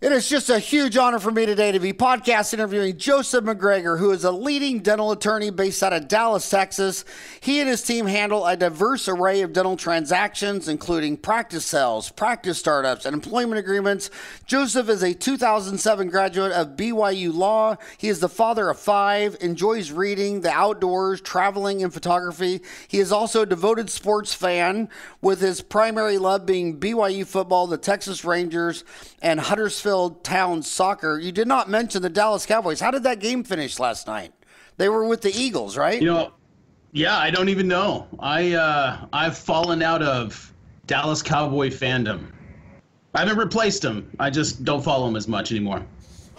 It is just a huge honor for me today to be podcast interviewing Joseph McGregor, who is a leading dental attorney based out of Dallas, Texas. He and his team handle a diverse array of dental transactions, including practice sales, practice startups, and employment agreements. Joseph is a 2007 graduate of BYU Law. He is the father of 5, enjoys reading, the outdoors, traveling, and photography. He is also a devoted sports fan, with his primary love being BYU Football, the Texas Rangers, and Huddersfield Town soccer. You did not mention the Dallas Cowboys. How did that game finish last night? They were with the Eagles, right? Yeah, I don't even know. I've fallen out of Dallas Cowboy fandom. I haven't replaced them. I just don't follow them as much anymore.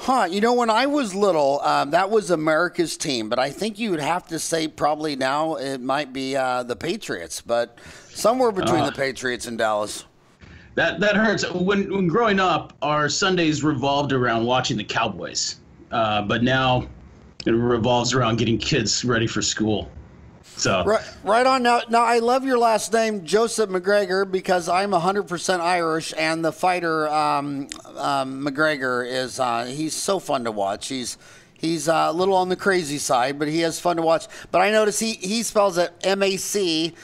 When I was little, that was America's team, but I think you would have to say probably now it might be the Patriots, but somewhere between the Patriots and Dallas. That hurts. When growing up, our Sundays revolved around watching the Cowboys, but now it revolves around getting kids ready for school. So right on. Now I love your last name, Joseph McGregor, because I'm 100% Irish, and the fighter McGregor is he's so fun to watch. He's a little on the crazy side, but he is fun to watch. But I notice he spells it M-A-C,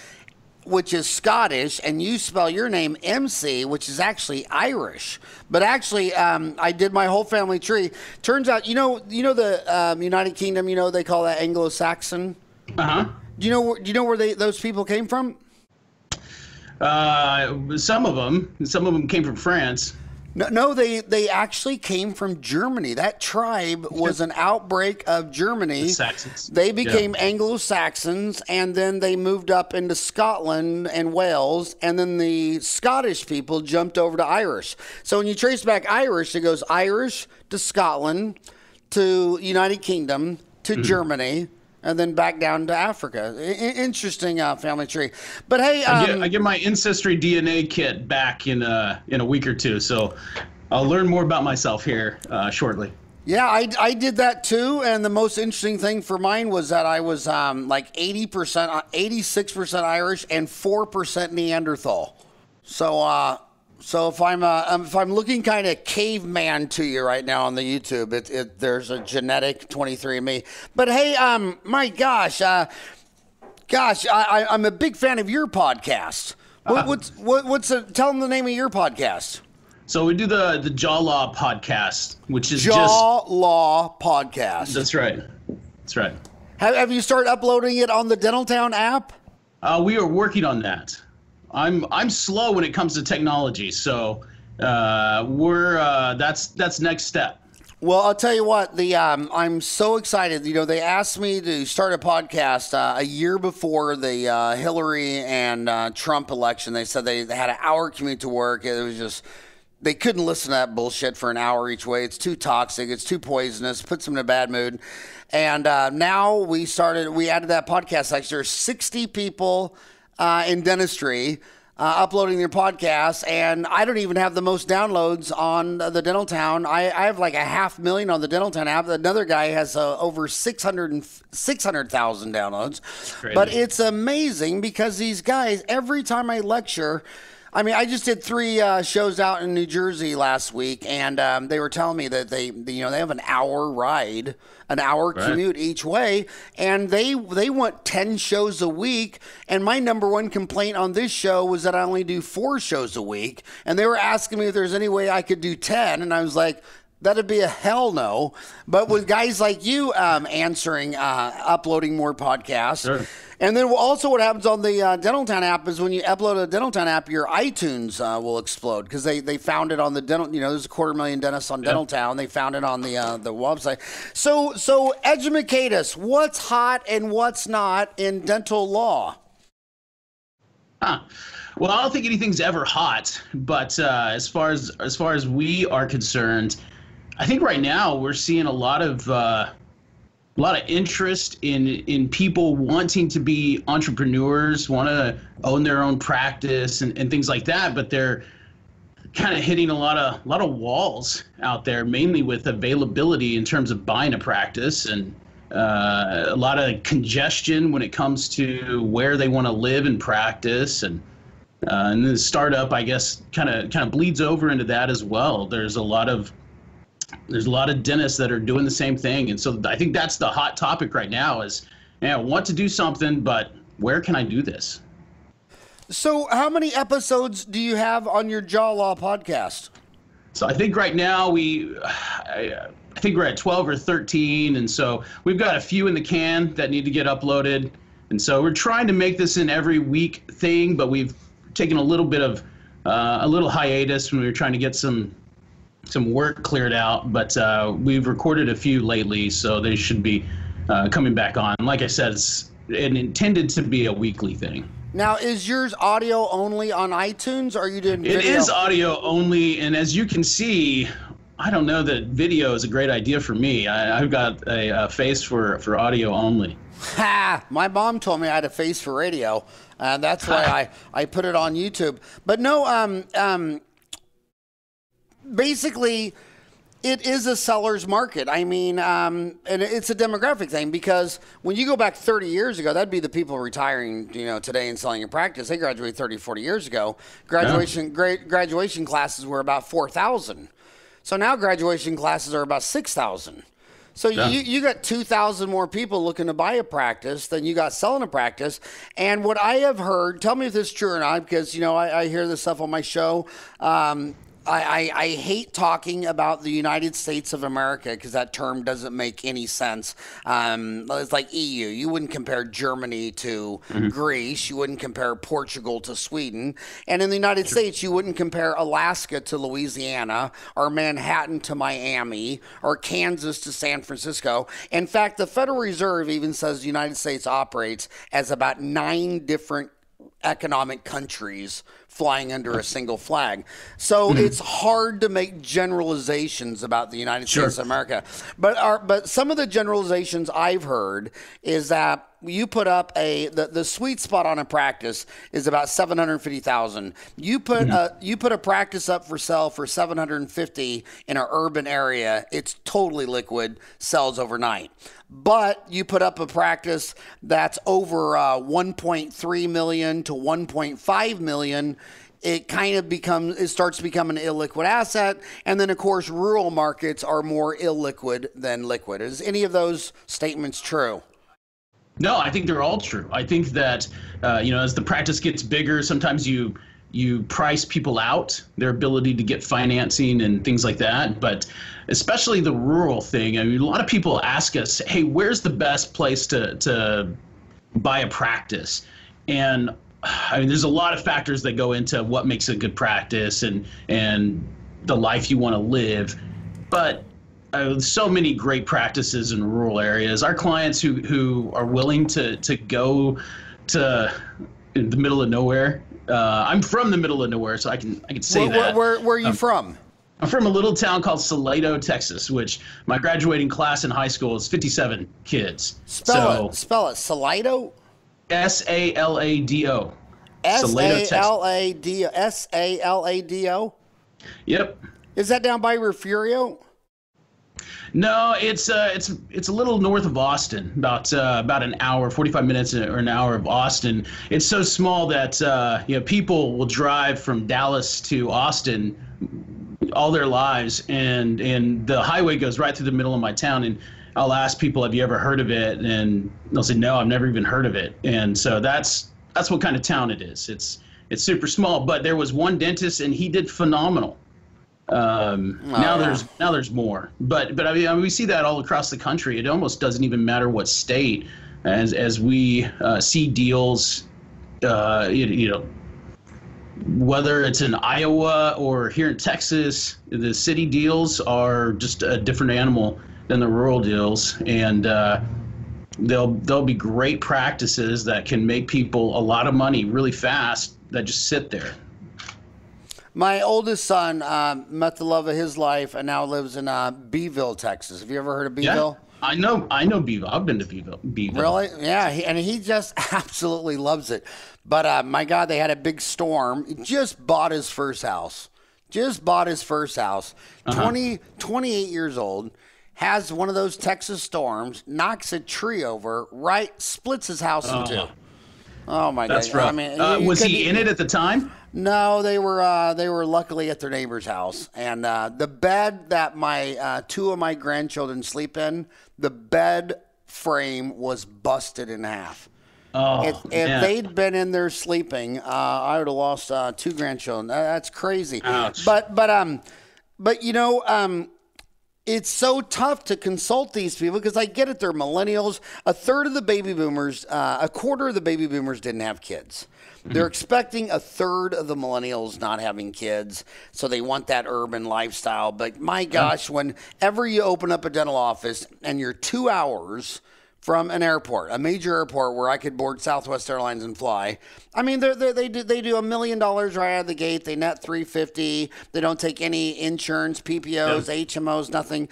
which is Scottish, and you spell your name MC, which is actually Irish. But actually, I did my whole family tree. Turns out, the United Kingdom, they call that Anglo-Saxon. Uh-huh. Do you know where those people came from? Some of them came from France. No, they actually came from Germany. That tribe was an outbreak of Germany. The Saxons. They became Anglo-Saxons, and then they moved up into Scotland and Wales, and then the Scottish people jumped over to Irish. So when you trace back Irish, it goes Irish to Scotland to United Kingdom to Germany, and then back down to Africa. Interesting family tree. But hey, I get my Ancestry DNA kit back in a week or two, so I'll learn more about myself here shortly. Yeah, I did that too, and the most interesting thing for mine was that I was like 86% Irish and 4% Neanderthal. So if I'm looking kind of caveman to you right now on the YouTube, there's a genetic 23andMe. But hey, my gosh, I'm a big fan of your podcast. Tell them the name of your podcast. So we do the Jaw Law podcast, which is Law podcast. That's right. Have you started uploading it on the Dentaltown app? We are working on that. I'm slow when it comes to technology, so that's next step. Well, I'll tell you what, I'm so excited. They asked me to start a podcast a year before the Hillary and Trump election. They said they had an hour commute to work. It was just, they couldn't listen to that bullshit for an hour each way. It's too toxic. It's too poisonous. Puts them in a bad mood. And now we added that podcast. Like, there's 60 people in dentistry uploading their podcast, and I don't even have the most downloads on the Dentaltown. I have like 500,000 on the Dentaltown app. Another guy has over 600,000 downloads. Crazy. But it's amazing because these guys, every time I lecture, I just did 3 shows out in New Jersey last week, and they were telling me that they have an hour ride, an hour commute each way, and they want 10 shows a week. And my number one complaint on this show was that I only do 4 shows a week, and they were asking me if there's any way I could do 10, and I was like, that'd be a hell no. But with guys like you uploading more podcasts. Sure. And then also what happens on the Dentaltown app is when you upload a Dentaltown app, your iTunes will explode because they found it on the dental. There's 250,000 dentists on Dentaltown. They found it on the website. So educate us. What's hot and what's not in dental law? Well, I don't think anything's ever hot, but as far as we are concerned, I think right now we're seeing a lot of interest in people wanting to be entrepreneurs, want to own their own practice and things like that, but they're kind of hitting a lot of walls out there, mainly with availability in terms of buying a practice, and a lot of congestion when it comes to where they want to live and practice, and the startup, I guess, kind of bleeds over into that as well. There's a lot of there's a lot of dentists that are doing the same thing. And so I think that's the hot topic right now is, I want to do something, but where can I do this? So how many episodes do you have on your Jaw Law podcast? So I think right now I think we're at 12 or 13. And so we've got a few in the can that need to get uploaded. And so we're trying to make this an every week thing, but we've taken a little bit of a little hiatus when we were trying to get some work cleared out. But we've recorded a few lately, so they should be coming back on. Like I said, it's intended to be a weekly thing. Now, is yours audio only on iTunes, or are you doing video? It is audio only, and as you can see, I don't know that video is a great idea for me. I've got a face for audio only. Ha! My mom told me I had a face for radio, and that's why I put it on YouTube. But no, basically, it is a seller's market. I mean, and it's a demographic thing, because when you go back 30 years ago, that'd be the people retiring, today and selling in practice. They graduated 30, 40 years ago. Graduation classes were about 4,000. So now graduation classes are about 6,000. So you got 2,000 more people looking to buy a practice than you got selling a practice. And what I have heard, tell me if this is true or not, because, I hear this stuff on my show. I hate talking about the United States of America because that term doesn't make any sense. It's like EU. You wouldn't compare Germany to Greece. You wouldn't compare Portugal to Sweden. And in the United States, you wouldn't compare Alaska to Louisiana, or Manhattan to Miami, or Kansas to San Francisco. In fact, the Federal Reserve even says the United States operates as about 9 different economic countries flying under a single flag. So it's hard to make generalizations about the United States of America. But some of the generalizations I've heard is that you put up the sweet spot on a practice is about 750,000. You put a practice up for sale for 750 in an urban area, it's totally liquid, sells overnight. But you put up a practice that's over 1.3 million to 1.5 million, it starts to become an illiquid asset. And then, of course, rural markets are more illiquid than liquid. Is any of those statements true? No, I think they're all true. I think that, as the practice gets bigger, sometimes you price people out, their ability to get financing and things like that. But especially the rural thing, I mean, a lot of people ask us, hey, where's the best place to buy a practice? And I mean, there's a lot of factors that go into what makes a good practice and the life you want to live. But so many great practices in rural areas. Our clients who are willing to go to the middle of nowhere. I'm from the middle of nowhere, so I can say that. Where are you from? I'm from a little town called Salado, Texas, which my graduating class in high school is 57 kids. Spell it. Salado? S-A-L-A-D-O. S-A-L-A-D-O. S-A-L-A-D-O? Yep. Is that down by Refugio? No, it's a little north of Austin, about an hour, 45 minutes or an hour of Austin. It's so small that people will drive from Dallas to Austin all their lives, and the highway goes right through the middle of my town. And I'll ask people, "Have you ever heard of it?" And they'll say, "No, I've never even heard of it." And so that's what kind of town it is. It's super small, but there was one dentist, and he did phenomenal. Now there's more, but I mean, we see that all across the country. It almost doesn't even matter what state, as we see deals, whether it's in Iowa or here in Texas, the city deals are just a different animal than the rural deals, and there'll be great practices that can make people a lot of money really fast that just sit there. My oldest son met the love of his life and now lives in Beeville, Texas. Have you ever heard of Beeville? Yeah, I know Beeville. I've been to Beeville. Really? Yeah, and he just absolutely loves it. But my God, they had a big storm. He just bought his first house. 28 years old, has one of those Texas storms, knocks a tree over, splits his house in two. Oh my God! That's rough. I mean, was he in it at the time? No, they were luckily at their neighbor's house, and the bed that my two of my grandchildren sleep in, the bed frame was busted in half. Oh, If they'd been in there sleeping, I would have lost two grandchildren. That's crazy. Ouch. But you know, it's so tough to consult these people because I get it. They're millennials. A quarter of the baby boomers didn't have kids. They're expecting a third of the millennials not having kids, so they want that urban lifestyle. But my gosh, whenever you open up a dental office and you're 2 hours from an airport, a major airport where I could board Southwest Airlines and fly. I mean, they do $1 million right out of the gate. They net $350. They don't take any insurance, PPOs, HMOs, nothing.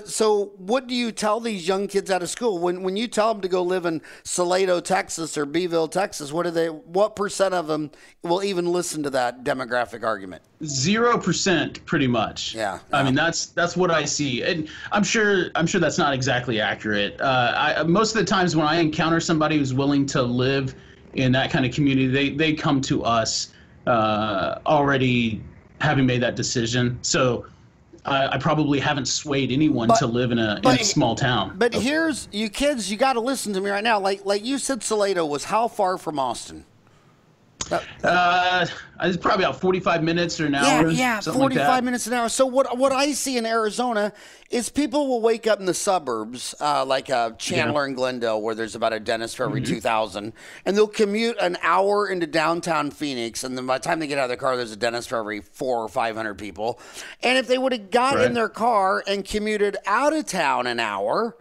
So what do you tell these young kids out of school when you tell them to go live in Salado, Texas, or Beeville, Texas? What percent of them will even listen to that demographic argument? 0%, pretty much. Yeah. I mean, that's what I see, and I'm sure that's not exactly accurate. Most of the times when I encounter somebody who's willing to live in that kind of community, they come to us already having made that decision. So I probably haven't swayed anyone to live in a small town. But here's you kids, you got to listen to me right now. Like you said, Salado was how far from Austin? It's probably about 45 minutes or an hour. Yeah, 45 minutes an hour. So what I see in Arizona is people will wake up in the suburbs, like Chandler and Glendale, where there's about a dentist for every 2,000, and they'll commute an hour into downtown Phoenix, and then by the time they get out of their car, there's a dentist for every 400 or 500 people. And if they would have got in their car and commuted out of town an hour,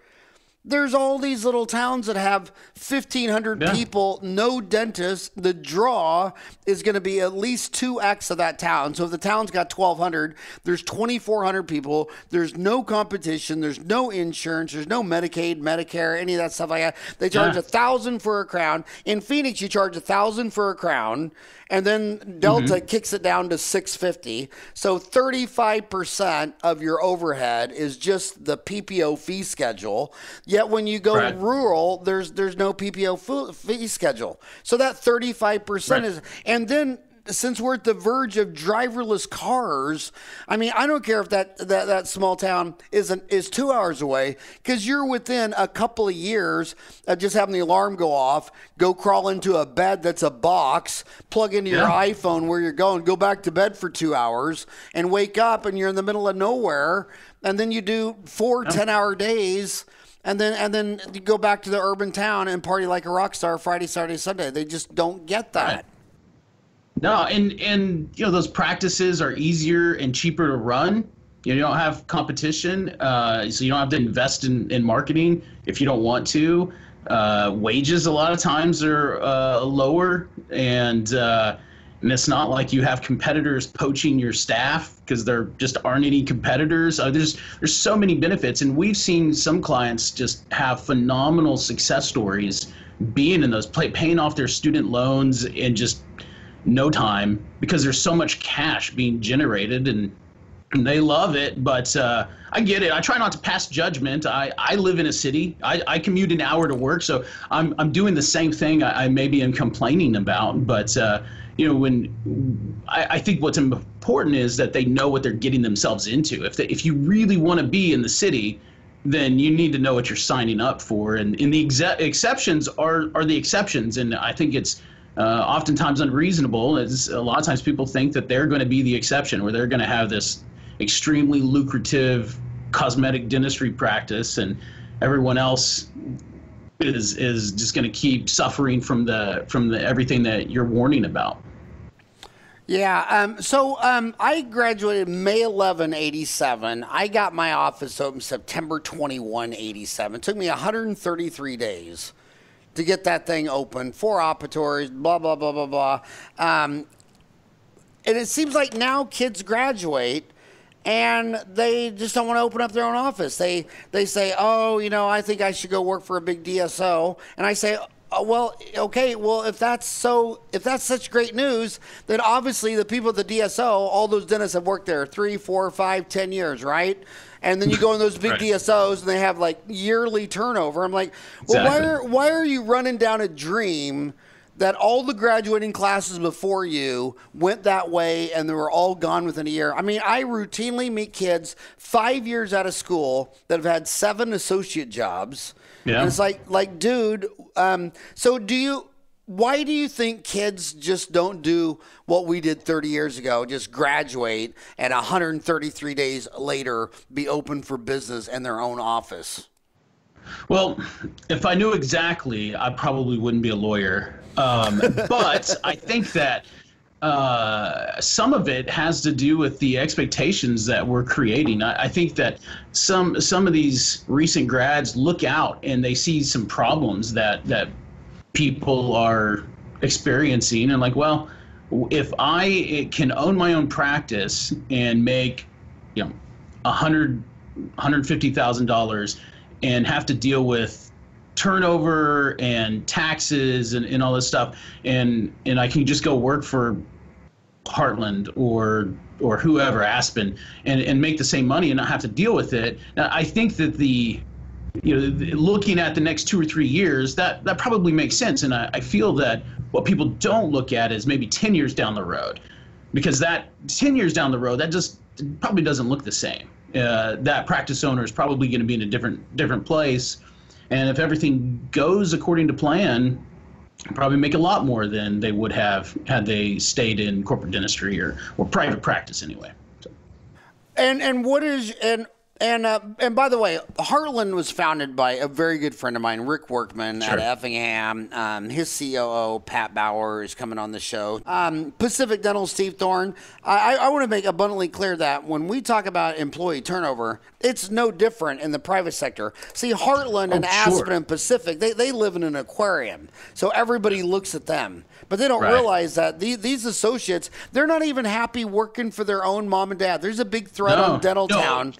there's all these little towns that have 1,500 people, no dentists. The draw is going to be at least 2x of that town. So if the town's got 1,200, there's 2,400 people. There's no competition. There's no insurance. There's no Medicaid, Medicare, any of that stuff like that. They charge $1,000 for a crown. In Phoenix, you charge $1,000 for a crown, and then Delta kicks it down to $650. So 35% of your overhead is just the PPO fee schedule. Yet when you go rural, there's no PPO fee schedule. So that 35% is, and then since we're at the verge of driverless cars, I mean, I don't care if that small town is 2 hours away, because you're within a couple of years of just having the alarm go off, go crawl into a bed that's a box, plug into your iPhone where you're going, go back to bed for 2 hours, and wake up and you're in the middle of nowhere, and then you do 4 10-hour days. And then you go back to the urban town and party like a rock star Friday, Saturday, Sunday. They just don't get that. Right. No, and you know, those practices are easier and cheaper to run. You don't have competition, so you don't have to invest in marketing if you don't want to. Wages a lot of times are lower, and it's not like you have competitors poaching your staff because there just aren't any competitors. There's so many benefits, and we've seen some clients just have phenomenal success stories being in those, paying off their student loans in just no time, because there's so much cash being generated, and they love it. But I get it. I try not to pass judgment. I live in a city. I commute an hour to work, so I'm doing the same thing I maybe am complaining about. But you know, when I think what's important is that they know what they're getting themselves into. If you really want to be in the city, then you need to know what you're signing up for. And the exceptions are the exceptions, and I think it's oftentimes unreasonable. As a lot of times people think that they're going to be the exception, where they're going to have this extremely lucrative cosmetic dentistry practice, and everyone else is just going to keep suffering from the everything that you're warning about. Yeah. So I graduated May 11, 87. I got my office open September 21, 87. It took me 133 days to get that thing open, 4 operatories, blah, blah, blah, blah, blah. And it seems like now kids graduate and they just don't want to open up their own office. They say, oh, you know, I think I should go work for a big DSO. And I say, oh, well, okay, well, if that's such great news, then obviously the people at the DSO, all those dentists have worked there 3, 4, 5, 10 years, right? And then you go in those big DSOs and they have like yearly turnover. I'm like, well, Exactly. why are you running down a dream that all the graduating classes before you went that way and they were all gone within a year? I mean, I routinely meet kids 5 years out of school that have had 7 associate jobs. Yeah. And it's like, dude, why do you think kids just don't do what we did 30 years ago, just graduate and 133 days later be open for business in their own office? Well, if I knew exactly, I probably wouldn't be a lawyer. But I think that some of it has to do with the expectations that we're creating. I think that some of these recent grads look out and they see some problems that people are experiencing, and like, well, if I can own my own practice and make, $150,000 and have to deal with turnover and taxes and all this stuff, and I can just go work for Heartland or whoever, Aspen, and make the same money and not have to deal with it. Now, I think that looking at the next 2 or 3 years, that probably makes sense. And I feel that what people don't look at is maybe 10 years down the road, because that 10 years down the road, that just probably doesn't look the same. That practice owner is probably going to be in a different place. And if everything goes according to plan, probably make a lot more than they would have had they stayed in corporate dentistry or private practice anyway. So. And by the way, Heartland was founded by a very good friend of mine, Rick Workman, Sure. out of Effingham. His COO, Pat Bauer, is coming on the show. Pacific Dental, Steve Thorne. I want to make abundantly clear that when we talk about employee turnover, it's no different in the private sector. See, Heartland and Aspen and Pacific, they live in an aquarium, so everybody looks at them. But they don't realize that these associates, they're not even happy working for their own mom and dad. There's a big threat on Dental Town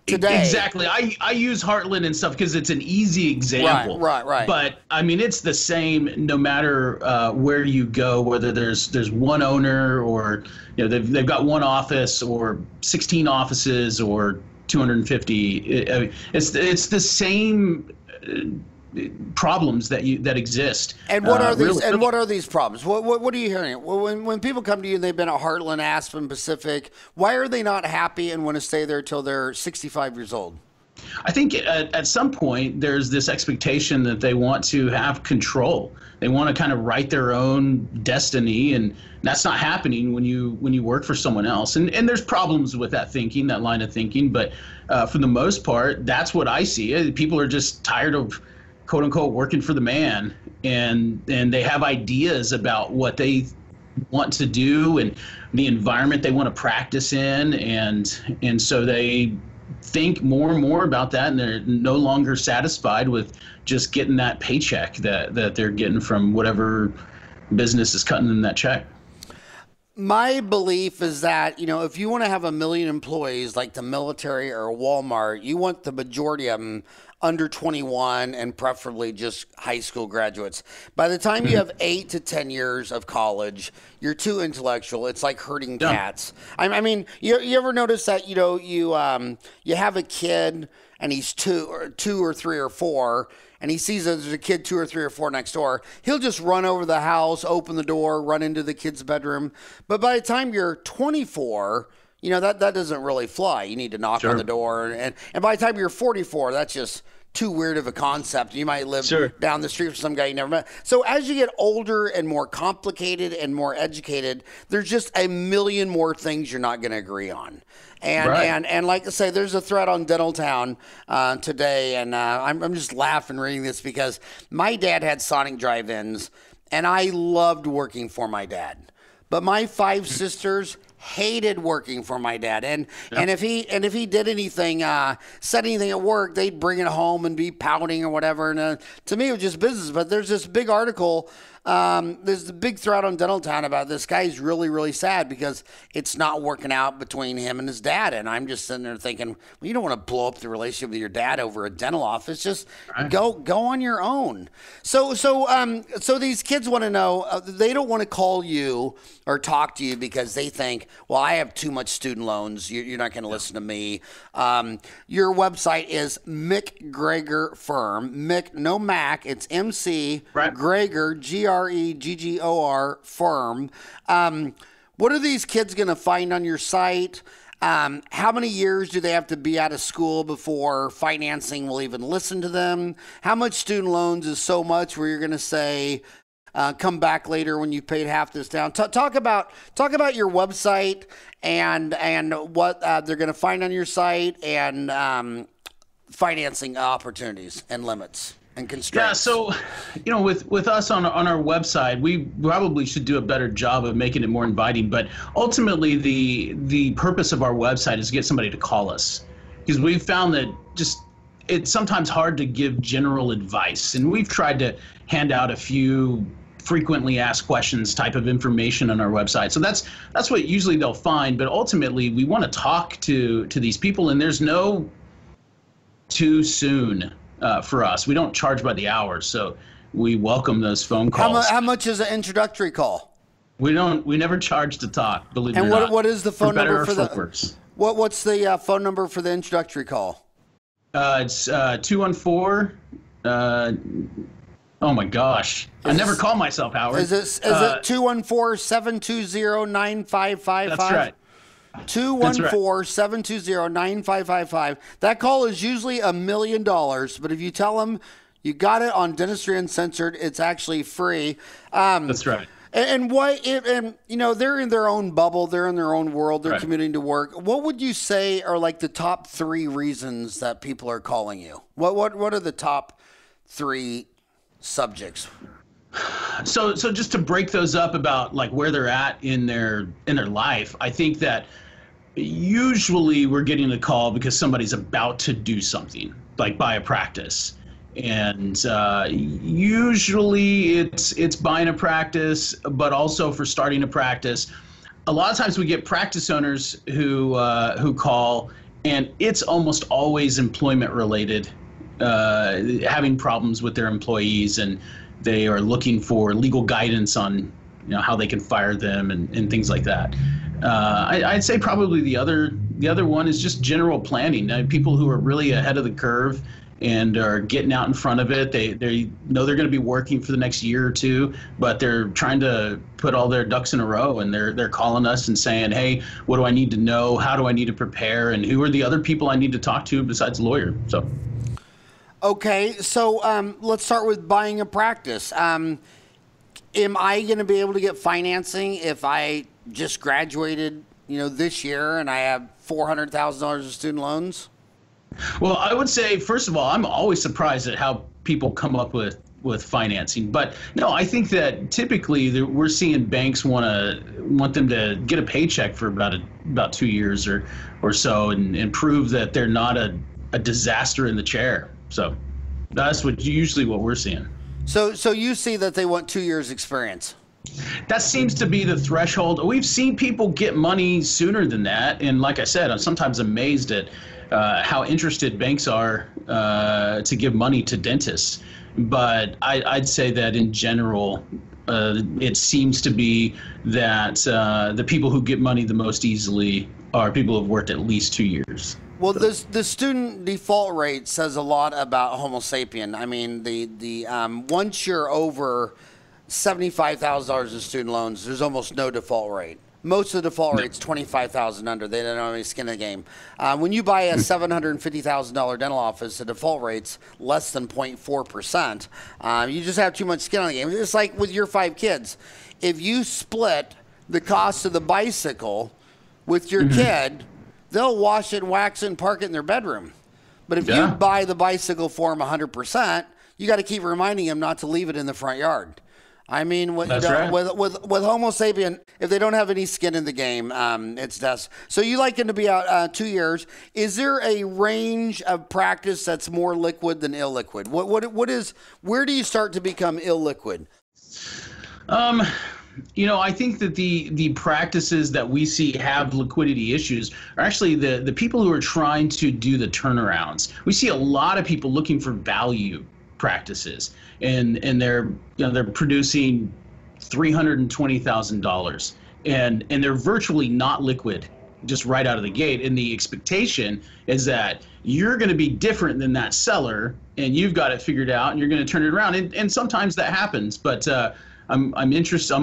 today. Exactly. I use Heartland and stuff because it's an easy example. Right. But I mean, it's the same no matter where you go, whether there's one owner or they've got one office or 16 offices or 250. It's the same problems that exist. And what are these? And what are these problems? What are you hearing? When people come to you and they've been at Heartland, Aspen, Pacific, why are they not happy and want to stay there till they're 65 years old? I think at some point there's this expectation that they want to have control. They want to kind of write their own destiny, and that's not happening when you work for someone else. And there's problems with that line of thinking, but for the most part, that's what I see. People are just tired of, quote unquote, working for the man, and they have ideas about what they want to do and the environment they want to practice in, and so they think more and more about that, and they're no longer satisfied with just getting that paycheck that they're getting from whatever business is cutting them that check. My belief is that, if you want to have 1 million employees like the military or Walmart, you want the majority of them under 21 and preferably just high school graduates. By the time you have 8 to 10 years of college, you're too intellectual. It's like herding cats. I mean, you ever notice that, you have a kid and he's two or 3 or 4, and he sees that there's a kid 2 or 3 or 4 next door, he'll just run over the house, open the door, run into the kid's bedroom. But by the time you're 24, that doesn't really fly. You need to knock on the door. And by the time you're 44, that's just too weird of a concept. You might live down the street from some guy you never met. So as you get older and more complicated and more educated, there's just a million more things you're not going to agree on. And like I say, there's a thread on Dental Town today, and I'm just laughing reading this because my dad had Sonic drive-ins, and I loved working for my dad. But my 5 sisters hated working for my dad, and if he did anything, said anything at work, they'd bring it home and be pouting or whatever. And to me, it was just business. But there's this big article. There's a big thread on Dental Town about this guy. He's really, really sad because it's not working out between him and his dad. And I'm just sitting there thinking, well, you don't want to blow up the relationship with your dad over a dental office. Just go on your own. So these kids want to know. They don't want to call you or talk to you because they think, well, I have too much student loans. You're not going to listen to me. Your website is McGregor Firm. Mick, no Mac. It's MC Right. Gregor, Greggor Firm. What are these kids going to find on your site? How many years do they have to be out of school before financing will even listen to them? How much student loans is so much where you're going to say, come back later when you've paid half this down? Talk about your website and what they're going to find on your site, and financing opportunities and limits and constraints. Yeah, so, with us on our website, we probably should do a better job of making it more inviting. But ultimately, the purpose of our website is to get somebody to call us, because we've found that it's sometimes hard to give general advice, and we've tried to hand out a few frequently asked questions type of information on our website. So that's what usually they'll find. But ultimately, we want to talk to these people, and there's no too soon. For us, we don't charge by the hour, so we welcome those phone calls. How much is an introductory call? We never charge to talk. Believe it or not. And what is the phone number for the? Worse. What's the phone number for the introductory call? It's 214. Oh my gosh, I never call myself Howard. Is it 214-720-9555? That's right. 214-720-9555. That call is usually $1 million, but if you tell them you got it on Dentistry Uncensored, it's actually free. That's right. And they're in their own bubble, they're in their own world, they're commuting to work. What would you say are like the top 3 reasons that people are calling you? What are the top 3 subjects? So just to break those up about like where they're at in their life, I think that usually we're getting a call because somebody's about to do something, like buy a practice. And usually it's buying a practice, but also for starting a practice. A lot of times we get practice owners who call, and it's almost always employment related, having problems with their employees, and they are looking for legal guidance on how they can fire them and things like that. I'd say probably the other one is just general planning. People who are really ahead of the curve and are getting out in front of it. They know they're going to be working for the next year or two, but they're trying to put all their ducks in a row, and they're calling us and saying, hey, what do I need to know? How do I need to prepare? And who are the other people I need to talk to besides a lawyer? So. Okay, so let's start with buying a practice. Am I going to be able to get financing if I just graduated, this year and I have $400,000 of student loans? Well, I would say, first of all, I'm always surprised at how people come up with financing. But no, I think that typically we're seeing banks want them to get a paycheck for about 2 years or so and prove that they're not a disaster in the chair. So that's usually what we're seeing. So you see that they want 2 years experience. That seems to be the threshold. We've seen people get money sooner than that. And like I said, I'm sometimes amazed at how interested banks are to give money to dentists. But I'd say that in general, it seems to be that the people who get money the most easily are people who've worked at least 2 years. Well, the student default rate says a lot about Homo sapien. I mean, the once you're over $75,000 in student loans, there's almost no default rate. Most of the default rate's $25,000 under. They don't have any skin in the game. When you buy a $750,000 dental office, the default rate's less than 0.4%. You just have too much skin on the game. It's like with your 5 kids. If you split the cost of the bicycle with your kid, they'll wash it, wax it, and park it in their bedroom. But if you buy the bicycle for them 100%, you got to keep reminding them not to leave it in the front yard. I mean, with Homo sapien, if they don't have any skin in the game, it's death. So you like them to be out 2 years. Is there a range of practice that's more liquid than illiquid? Where do you start to become illiquid? I think that the practices that we see have liquidity issues are actually the people who are trying to do the turnarounds. We see a lot of people looking for value practices, and they're producing $320,000, and they're virtually not liquid just right out of the gate. And the expectation is that you're going to be different than that seller, and you've got it figured out, and you're going to turn it around. And sometimes that happens, but I'm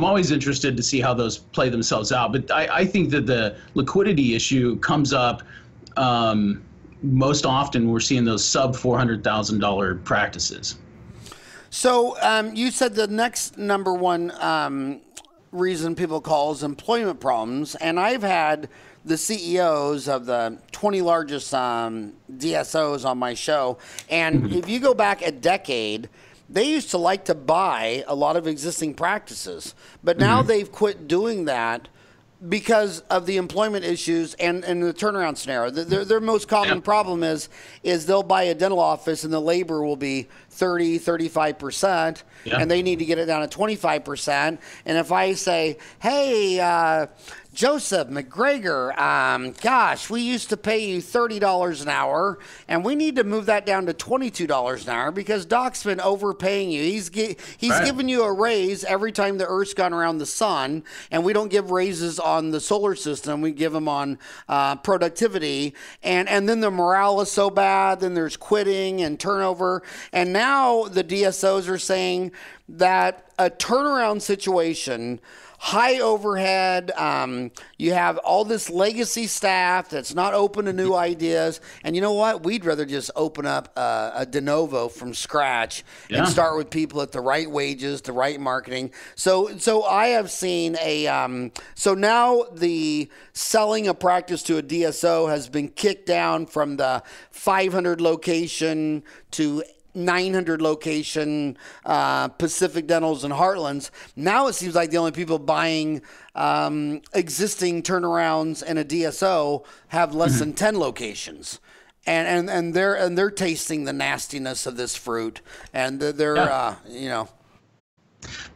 always interested to see how those play themselves out. But I think that the liquidity issue comes up most often. We're seeing those sub $400,000 practices. So you said the next number one reason people call is employment problems, and I've had the CEOs of the 20 largest DSOs on my show, and if you go back a decade, they used to like to buy a lot of existing practices, but now they've quit doing that because of the employment issues and the turnaround scenario. Their most common problem is they'll buy a dental office and the labor will be 35%, and they need to get it down to 25%. And if I say, hey, Joseph McGregor, gosh, we used to pay you $30 an hour, and we need to move that down to $22 an hour because Doc's been overpaying you. He's giving you a raise every time the Earth's gone around the sun, and we don't give raises on the solar system. We give them on productivity, and then the morale is so bad, then there's quitting and turnover, and now the DSOs are saying that a turnaround situation, high overhead, you have all this legacy staff that's not open to new ideas, and you know what? We'd rather just open up a de novo from scratch and start with people at the right wages, the right marketing. So I have seen so now the selling a practice to a DSO has been kicked down from the 500 location to 900 location Pacific Dentals and Heartlands. Now it seems like the only people buying existing turnarounds in a DSO have less than 10 locations, and they're tasting the nastiness of this fruit, and they're you know.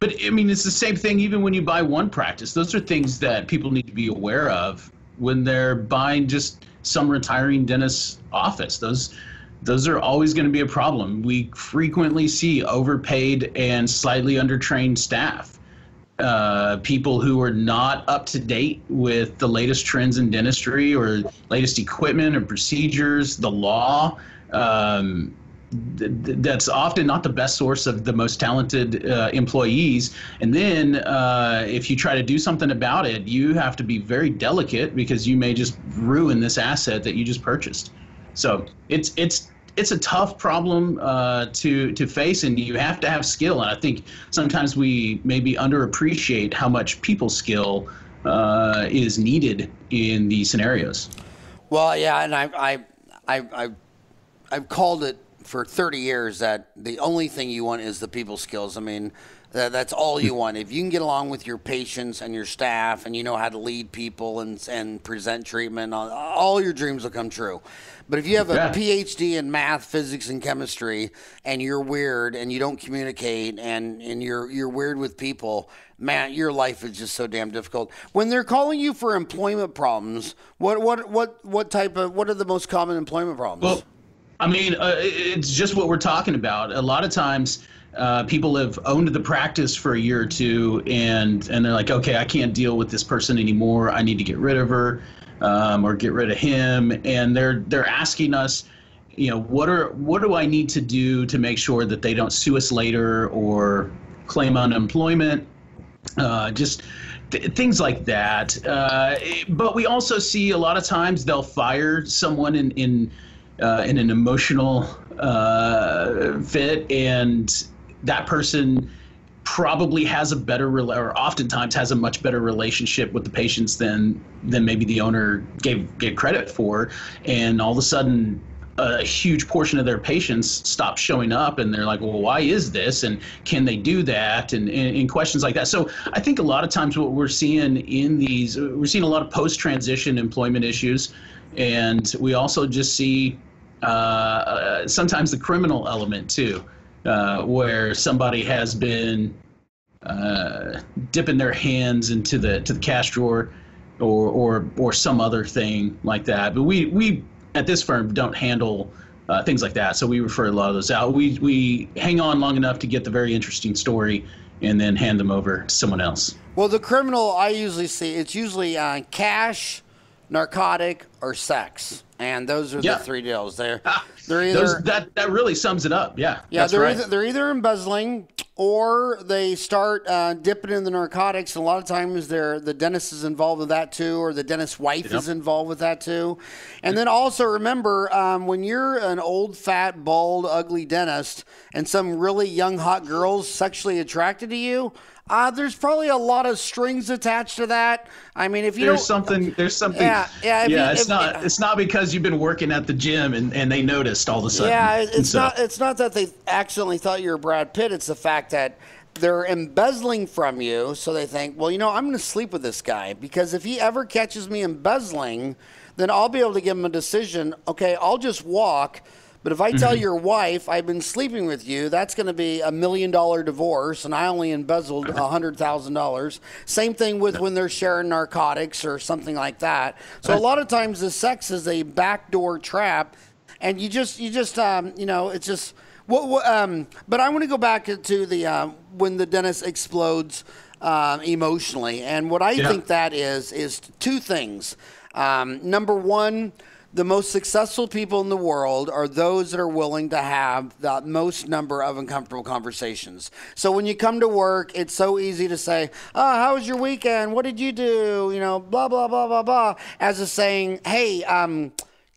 But I mean, it's the same thing even when you buy one practice. Those are things that people need to be aware of when they're buying just some retiring dentist's office. Those are always going to be a problem. We frequently see overpaid and slightly undertrained staff, people who are not up to date with the latest trends in dentistry or latest equipment or procedures, the law. That's often not the best source of the most talented employees. And then if you try to do something about it, you have to be very delicate because you may just ruin this asset that you just purchased. So it's a tough problem to face, and you have to have skill. And I think sometimes we maybe underappreciate how much people skill is needed in these scenarios. Well, yeah, and I've called it for 30 years that the only thing you want is the people skills. I mean, that's all you want. If you can get along with your patients and your staff, and you know how to lead people and present treatment, all your dreams will come true. But if you have a PhD in math, physics, and chemistry, and you're weird and you don't communicate and you're weird with people, man, your life is just so damn difficult. When they're calling you for employment problems, what are the most common employment problems? Well, I mean, it's just what we're talking about. A lot of times, people have owned the practice for a year or two, and they're like, okay, I can't deal with this person anymore. I need to get rid of her, or get rid of him. And they're asking us, you know, what do I need to do to make sure that they don't sue us later or claim unemployment? Just things like that. But we also see a lot of times they'll fire someone in an emotional fit, and that person probably has a better or oftentimes has a much better relationship with the patients than maybe the owner gave credit for, and all of a sudden a huge portion of their patients stop showing up, and they're like, well, why is this, and can they do that, and questions like that. So I think a lot of times what we're seeing we're seeing a lot of post-transition employment issues, and we also just see sometimes the criminal element too, where somebody has been dipping their hands into the cash drawer or some other thing like that. But we at this firm don't handle things like that, so we refer a lot of those out. We hang on long enough to get the very interesting story, and then hand them over to someone else. Well, the criminal I usually see, it's usually cash, narcotic, or sex. And those are the three deals. They're either that really sums it up. Yeah, they're either embezzling or they start dipping in the narcotics. And a lot of times the dentist is involved with that too, or the dentist's wife is involved with that too. And then also remember, when you're an old, fat, bald, ugly dentist and some really young, hot girl's sexually attracted to you, there's probably a lot of strings attached to that. I mean, if you there's something. It's not because you've been working at the gym and they noticed all of a sudden. Yeah, it's not that they accidentally thought you were Brad Pitt. It's the fact that they're embezzling from you, so they think, well, I'm going to sleep with this guy because if he ever catches me embezzling, then I'll be able to give him a decision. Okay, I'll just walk. But if I tell your wife I've been sleeping with you, that's going to be $1 million divorce, and I only embezzled $100,000. Same thing with when they're sharing narcotics or something like that. So a lot of times the sex is a backdoor trap, and it's just. But I want to go back to the when the dentist explodes emotionally, and what I think that is two things. Number one. The most successful people in the world are those that are willing to have the most number of uncomfortable conversations. So when you come to work, it's so easy to say, "Oh, how was your weekend? What did you do?" Blah, blah, blah, blah, blah, as a saying, "Hey,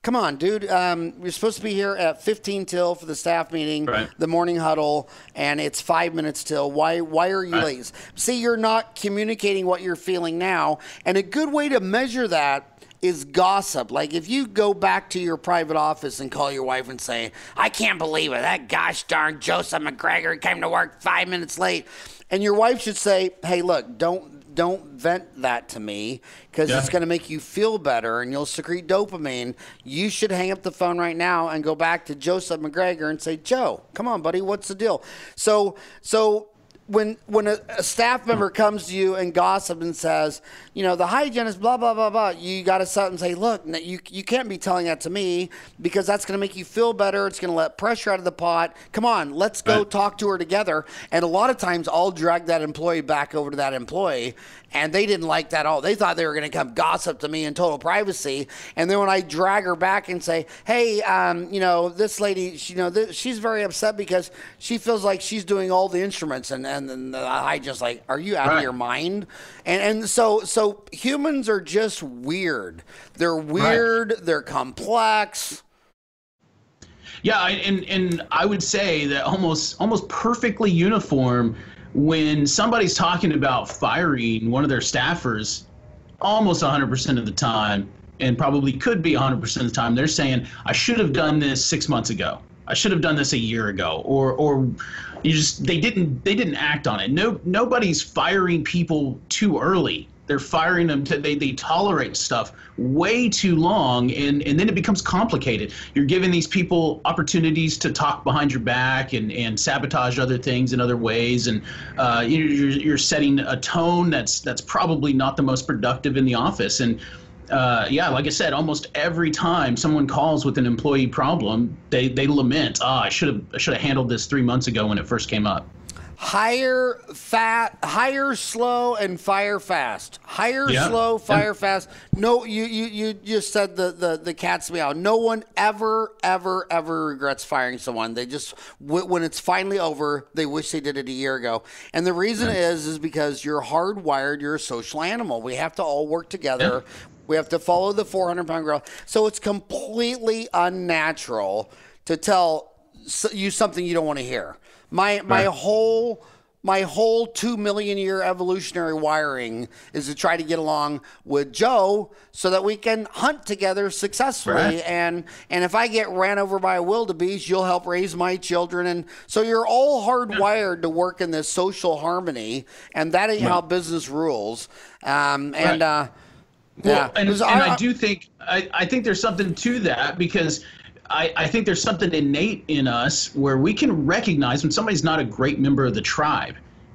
come on, dude. You're supposed to be here at 15 till for the staff meeting, the morning huddle, and it's 5 minutes till. Why are you late?" See, you're not communicating what you're feeling now. And a good way to measure that is gossip. Like if you go back to your private office and call your wife and say, "I can't believe it. That gosh darn Joseph McGregor came to work 5 minutes late." And your wife should say, "Hey, look, don't vent that to me because it's going to make you feel better and you'll secrete dopamine. You should hang up the phone right now and go back to Joseph McGregor and say, Joe, come on, buddy, what's the deal?" So when a staff member comes to you and gossip and says, the hygienist, blah, blah, blah, blah, you got to sit and say, "Look, you can't be telling that to me because that's going to make you feel better. It's going to let pressure out of the pot. Come on, let's go talk to her together." And a lot of times I'll drag that employee back over to that employee, and they didn't like that at all. They thought they were going to come gossip to me in total privacy. And then when I drag her back and say, "Hey, this lady, she's very upset because she feels like she's doing all the instruments," and I just like, "Are you out of your mind?" And so humans are just weird. They're weird. They're complex. Yeah, and I would say that almost perfectly uniform when somebody's talking about firing one of their staffers, almost 100% of the time, and probably could be 100% of the time, they're saying, "I should have done this 6 months ago. I should have done this a year ago," or they didn't act on it. Nobody's firing people too early. They're firing them they tolerate stuff way too long, and then it becomes complicated. You're giving these people opportunities to talk behind your back and sabotage other things in other ways, and you're setting a tone that's probably not the most productive in the office. And like I said, almost every time someone calls with an employee problem, they lament, "I should have handled this 3 months ago when it first came up." Hire slow, and fire fast. Hire slow, fire fast. No, you just said the cat's meow. No one ever regrets firing someone. They just, when it's finally over, they wish they did it a year ago. And the reason is because you're hardwired. You're a social animal. We have to all work together. We have to follow the 400-pound gorilla. So it's completely unnatural to tell you something you don't want to hear. My whole 2 million year evolutionary wiring is to try to get along with Joe so that we can hunt together successfully. And if I get ran over by a wildebeest, you'll help raise my children. And so you're all hardwired to work in this social harmony, and that ain't how business rules. I do think I think there's something to that, because I think there's something innate in us where we can recognize when somebody's not a great member of the tribe,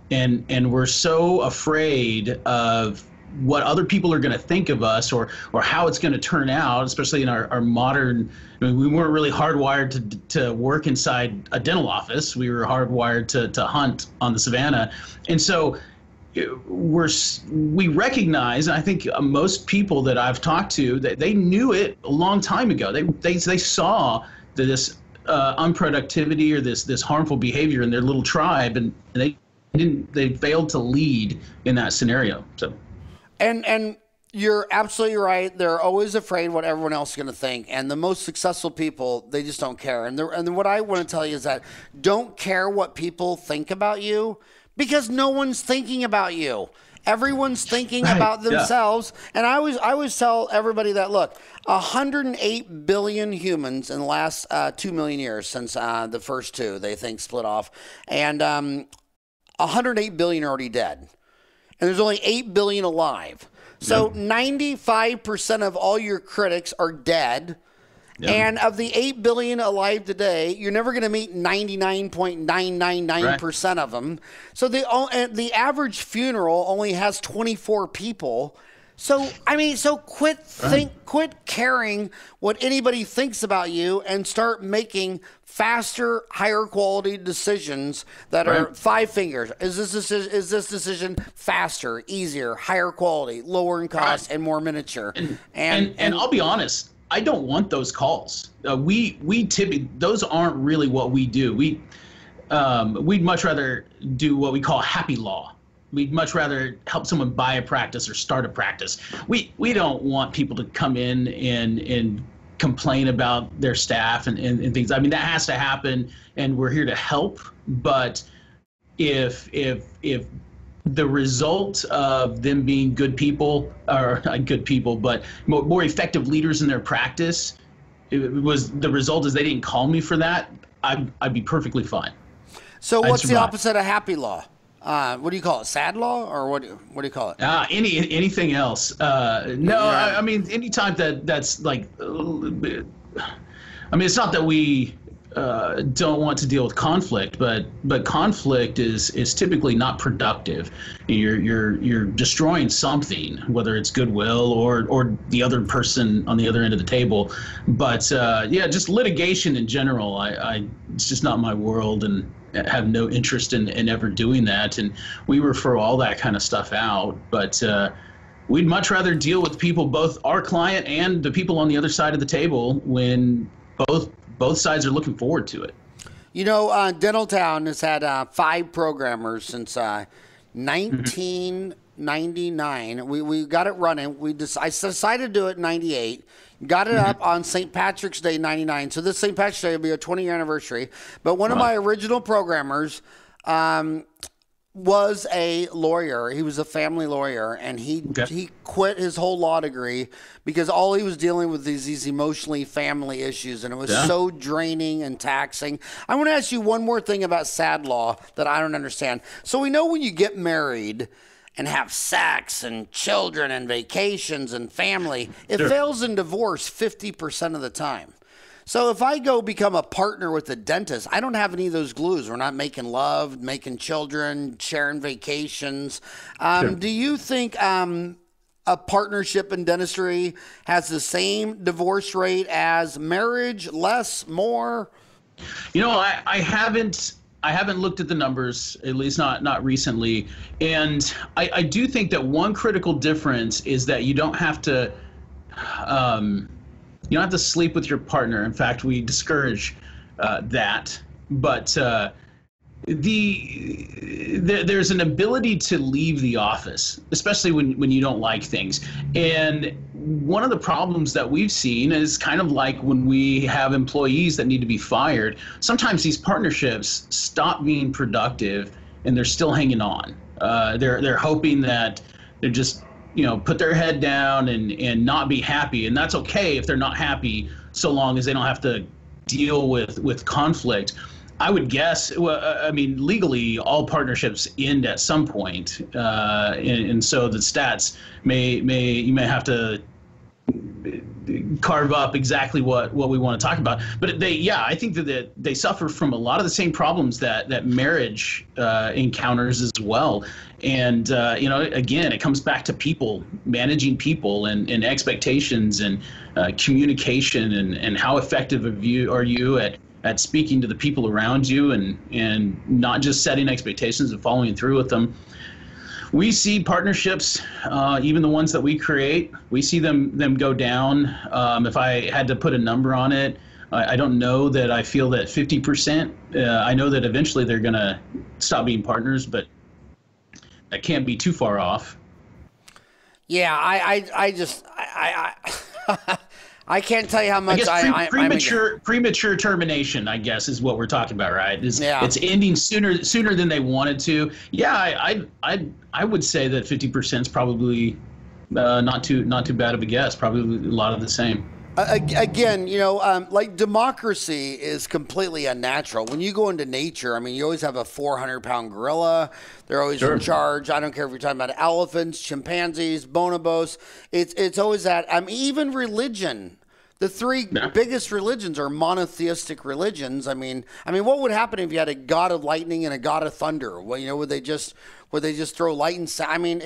and we're so afraid of what other people are going to think of us, or how it's going to turn out, especially in our modern. I mean, we weren't really hardwired to work inside a dental office. We were hardwired to hunt on the savannah, and so we recognize, and I think most people that I've talked to, that they knew it a long time ago. They saw this unproductivity or this harmful behavior in their little tribe, and they failed to lead in that scenario. So, and you're absolutely right. They're always afraid what everyone else is going to think, and the most successful people, they just don't care. And what I want to tell you is that don't care what people think about you, because no one's thinking about you. Everyone's thinking about themselves. Yeah. And I always tell everybody that, look, 108 billion humans in the last 2 million years since the first two, they think, split off. And 108 billion are already dead. And there's only 8 billion alive. So 95% of all your critics are dead. Yep. And of the 8 billion alive today, you're never going to meet 99.999% of them. So the average funeral only has 24 people. So, I mean, quit caring what anybody thinks about you and start making faster, higher quality decisions that are 5 fingers. Is this decision faster, easier, higher quality, lower in cost, and more miniature? And I'll be honest, I don't want those calls. We typically, those aren't really what we do. We'd much rather do what we call happy law. We'd much rather help someone buy a practice or start a practice. We don't want people to come in and complain about their staff and things. I mean, that has to happen, and we're here to help. But if the result of them being good people, or not good people, but more effective leaders in their practice, the result is they didn't call me for that, I'd be perfectly fine. So what's the opposite of happy law? What do you call it? Sad law, or what do you call it? Anything else? I mean, anytime that's like, I mean, it's not that we don't want to deal with conflict, but conflict is typically not productive. You're destroying something, whether it's goodwill or the other person on the other end of the table. But just litigation in general, it's just not my world, and have no interest in ever doing that. And we refer all that kind of stuff out. But we'd much rather deal with people, both our client and the people on the other side of the table, when both sides are looking forward to it. You know, Dental Town has had 5 programmers since 1999. We got it running. I decided to do it in 98. Got it up on St. Patrick's Day, 99. So this St. Patrick's Day will be a 20-year anniversary. But one of my original programmers was a lawyer. He was a family lawyer, and he quit his whole law degree because all he was dealing with these emotionally family issues, and it was so draining and taxing. I want to ask you one more thing about sad law that I don't understand. So we know when you get married and have sex and children and vacations and family, it fails in divorce 50% of the time. So if I go become a partner with a dentist, I don't have any of those glues. We're not making love, making children, sharing vacations. Do you think a partnership in dentistry has the same divorce rate as marriage, less, more? You know, I haven't looked at the numbers, at least not recently. And I do think that one critical difference is that you don't have to sleep with your partner. In fact, we discourage that. But there's an ability to leave the office, especially when you don't like things. And one of the problems that we've seen is kind of like when we have employees that need to be fired. Sometimes these partnerships stop being productive, and they're still hanging on. They're hoping that they're just put their head down and not be happy. And that's okay if they're not happy, so long as they don't have to deal with conflict. I would guess, legally, all partnerships end at some point. And so the stats you may have to carve up exactly what we want to talk about. But I think that they suffer from a lot of the same problems that marriage encounters as well. And again, it comes back to people, managing people, and expectations, and communication, and how effective are you at speaking to the people around you, and not just setting expectations and following through with them. We see partnerships, even the ones that we create, we see them go down. If I had to put a number on it, I don't know that I feel that 50%. I know that eventually they're going to stop being partners, but that can't be too far off. Yeah, I can't tell you how much premature termination, I guess, is what we're talking about, right? It's ending sooner than they wanted to. Yeah, I would say that 50% is probably not too bad of a guess. Probably a lot of the same. Again, like democracy is completely unnatural. When you go into nature, I mean, you always have a 400-pound gorilla. They're always in charge. I don't care if you're talking about elephants, chimpanzees, bonobos. It's always that. I mean, even religion. The three biggest religions are monotheistic religions. I mean, what would happen if you had a god of lightning and a god of thunder? Well, would they just throw light and sound? I mean,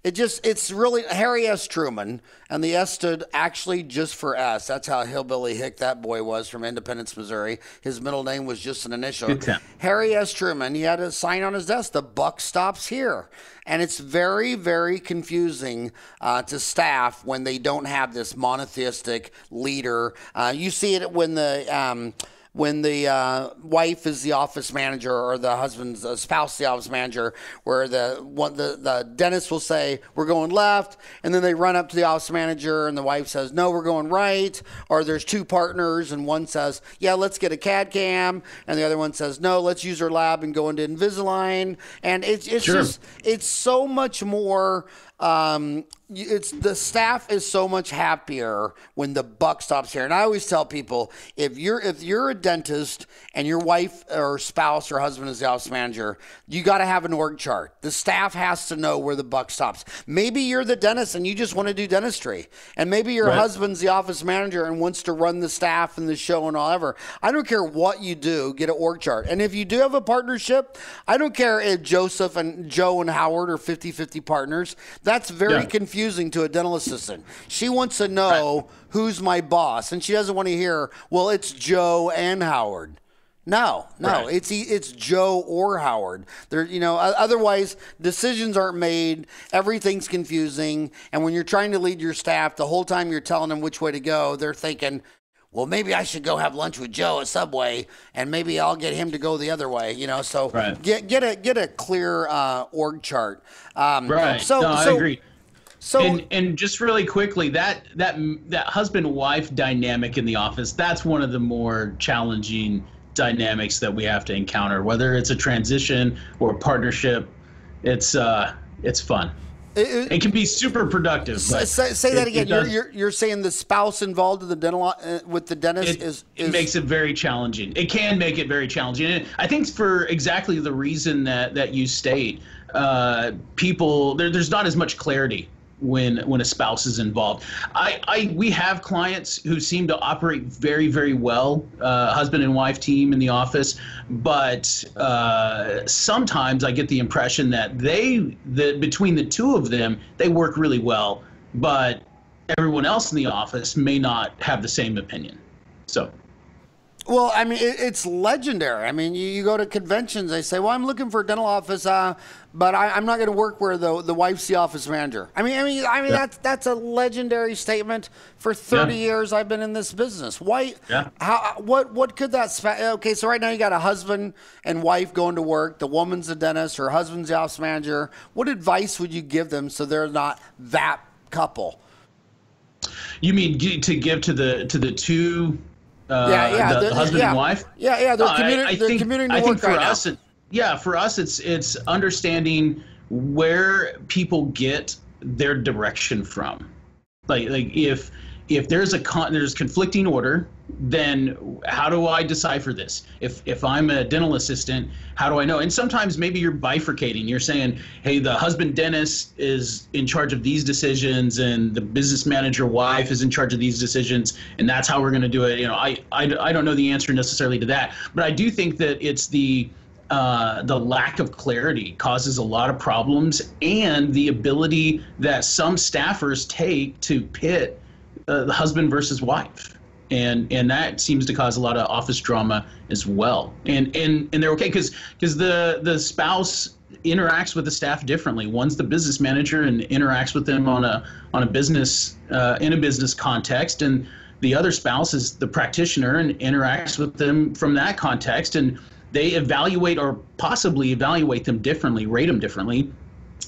it's really Harry S. Truman, and the S stood actually just for S. That's how hillbilly hick that boy was from Independence, Missouri. His middle name was just an initial. Harry S. Truman, he had a sign on his desk, "The buck stops here." And it's very, very confusing to staff when they don't have this monotheistic leader. You see it when the wife is the office manager, or the husband's spouse the office manager, where the dentist will say, "We're going left," and then they run up to the office manager and the wife says, "No, we're going right." Or there's two partners and one says, "Yeah, let's get a CAD cam," and the other one says, "No, let's use our lab and go into Invisalign." And it's so much more. The staff is so much happier when the buck stops here. And I always tell people, if you're a dentist and your wife or spouse or husband is the office manager, you got to have an org chart. The staff has to know where the buck stops. Maybe you're the dentist and you just want to do dentistry, and maybe your husband's the office manager and wants to run the staff and the show and whatever. I don't care what you do, get an org chart. And if you do have a partnership, I don't care if Joseph and Joe and Howard are 50-50 partners. That's very confusing to a dental assistant. She wants to know who's my boss, and she doesn't want to hear, "Well, it's Joe and Howard." No, it's Joe or Howard. Otherwise decisions aren't made. Everything's confusing, and when you're trying to lead your staff, the whole time you're telling them which way to go, they're thinking, "Well, maybe I should go have lunch with Joe at Subway, and maybe I'll get him to go the other way." So get a clear org chart. I agree. So and just really quickly, that husband-wife dynamic in the office, that's one of the more challenging dynamics that we have to encounter. Whether it's a transition or a partnership, it's fun. It can be super productive. Say that again. You're saying the spouse involved in the dental with the dentist it makes it very challenging. It can make it very challenging. And I think for exactly the reason that you state, people there's not as much clarity when a spouse is involved. We have clients who seem to operate very, very well, husband and wife team in the office, but sometimes I get the impression that between the two of them, they work really well, but everyone else in the office may not have the same opinion. So. Well, I mean, it's legendary. I mean, you go to conventions, they say, "Well, I'm looking for a dental office, but I'm not going to work where the wife's the office manager." I mean, that's a legendary statement. For 30 years, I've been in this business. Why? Yeah. What could that? Okay, so right now you got a husband and wife going to work. The woman's the dentist. Her husband's the office manager. What advice would you give them so they're not that couple? You mean to give to the two? The husband and wife. They're commuting to work right now. For us, it's understanding where people get their direction from. Like if there's there's conflicting order, then how do I decipher this? If I'm a dental assistant, how do I know? And sometimes maybe you're bifurcating. You're saying, hey, the husband dentist is in charge of these decisions, and the business manager wife is in charge of these decisions, and that's how we're going to do it. I don't know the answer necessarily to that, but I do think that it's the lack of clarity causes a lot of problems, and the ability that some staffers take to pit the husband versus wife. And that seems to cause a lot of office drama as well. And they're okay because the spouse interacts with the staff differently. One's the business manager and interacts with them on a business in a business context, and the other spouse is the practitioner and interacts with them from that context. And they evaluate or possibly evaluate them differently, rate them differently.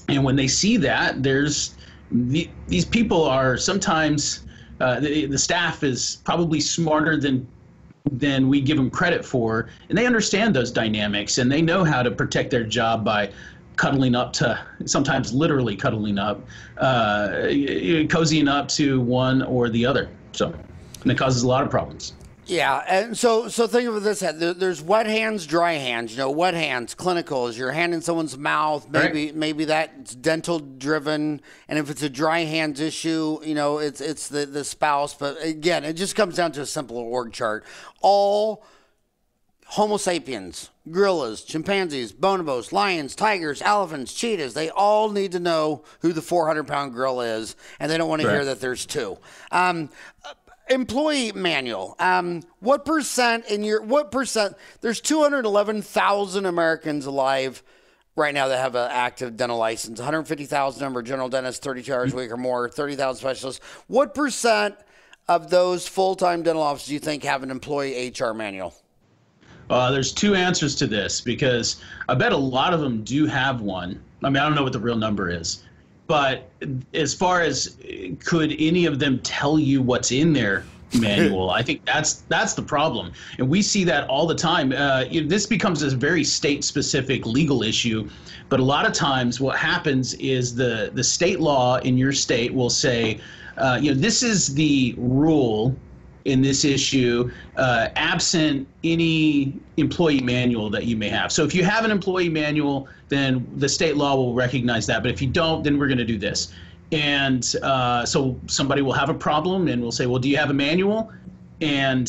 And when they see that, these people are sometimes. The staff is probably smarter than we give them credit for, and they understand those dynamics, and they know how to protect their job by cuddling up to, sometimes literally cuddling up, cozying up to one or the other. So, and it causes a lot of problems. Yeah, and so think of it this: there's wet hands, dry hands. Wet hands, clinical, is your hand in someone's mouth. Maybe that's dental driven, and if it's a dry hands issue, it's the spouse. But again, it just comes down to a simple org chart. All Homo sapiens, gorillas, chimpanzees, bonobos, lions, tigers, elephants, cheetahs, they all need to know who the 400-pound gorilla is, and they don't want to hear that there's two. Employee manual. What percent? There's 211,000 Americans alive right now that have an active dental license. 150,000 number of general dentists, 32 hours a week or more, 30,000 specialists. What percent of those full-time dental offices do you think have an employee HR manual? There's two answers to this, because I bet a lot of them do have one. I mean, I don't know what the real number is. But as far as could any of them tell you what's in their manual, I think that's the problem. And we see that all the time. This becomes a very state-specific legal issue. But a lot of times what happens is the state law in your state will say, this is the rule in this issue, absent any employee manual that you may have. So if you have an employee manual, then the state law will recognize that. But if you don't, then we're going to do this. And so somebody will have a problem and we'll say, well, do you have a manual? And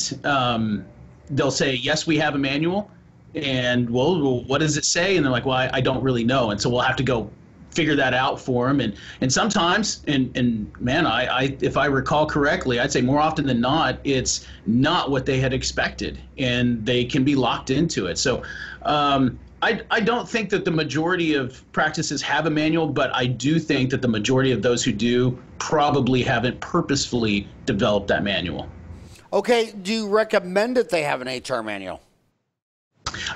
they'll say, yes, we have a manual. And, well, what does it say? And they're like, well, I don't really know. And so we'll have to go figure that out for them. And sometimes, and man, if I recall correctly, I'd say more often than not, it's not what they had expected, and they can be locked into it. So I don't think that the majority of practices have a manual, but I do think that the majority of those who do probably haven't purposefully developed that manual. Okay, do you recommend that they have an HR manual?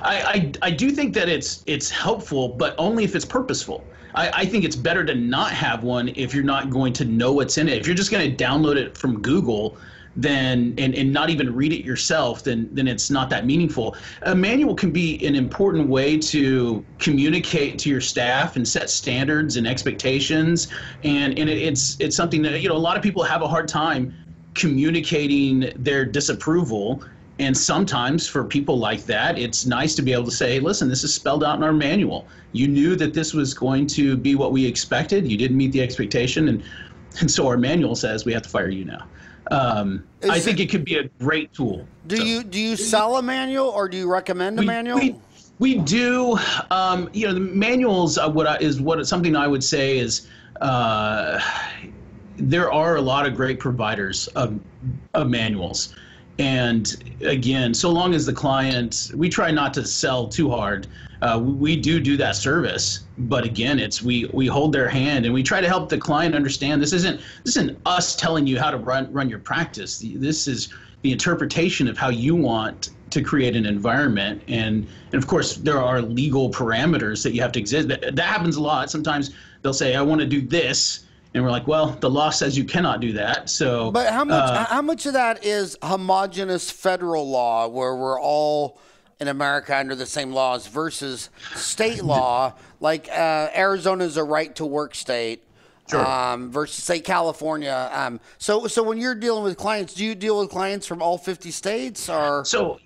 I do think that it's helpful, but only if it's purposeful. I think it's better to not have one if you're not going to know what's in it. If you're just going to download it from Google, then and not even read it yourself, then it's not that meaningful. A manual can be an important way to communicate to your staff and set standards and expectations, and it's something that a lot of people have a hard time communicating their disapproval. And sometimes for people like that, it's nice to be able to say, hey, listen, this is spelled out in our manual. You knew that this was going to be what we expected. You didn't meet the expectation. And so our manual says we have to fire you now. I think it could be a great tool. Do you sell a manual, or do you recommend a manual? We do. The manuals something I would say is there are a lot of great providers of manuals. And again, so long as the client, we try not to sell too hard. We do that service, but again, we hold their hand and we try to help the client understand this isn't us telling you how to run your practice. This is the interpretation of how you want to create an environment, and of course there are legal parameters that you have to exist. That happens a lot. Sometimes they'll say, I want to do this. And we're like, well, the law says you cannot do that. So, but how much of that is homogenous federal law, where we're all in America under the same laws, versus state law, like Arizona's a right to work state, Sure. Versus say California. So when you're dealing with clients, do you deal with clients from all 50 states or? So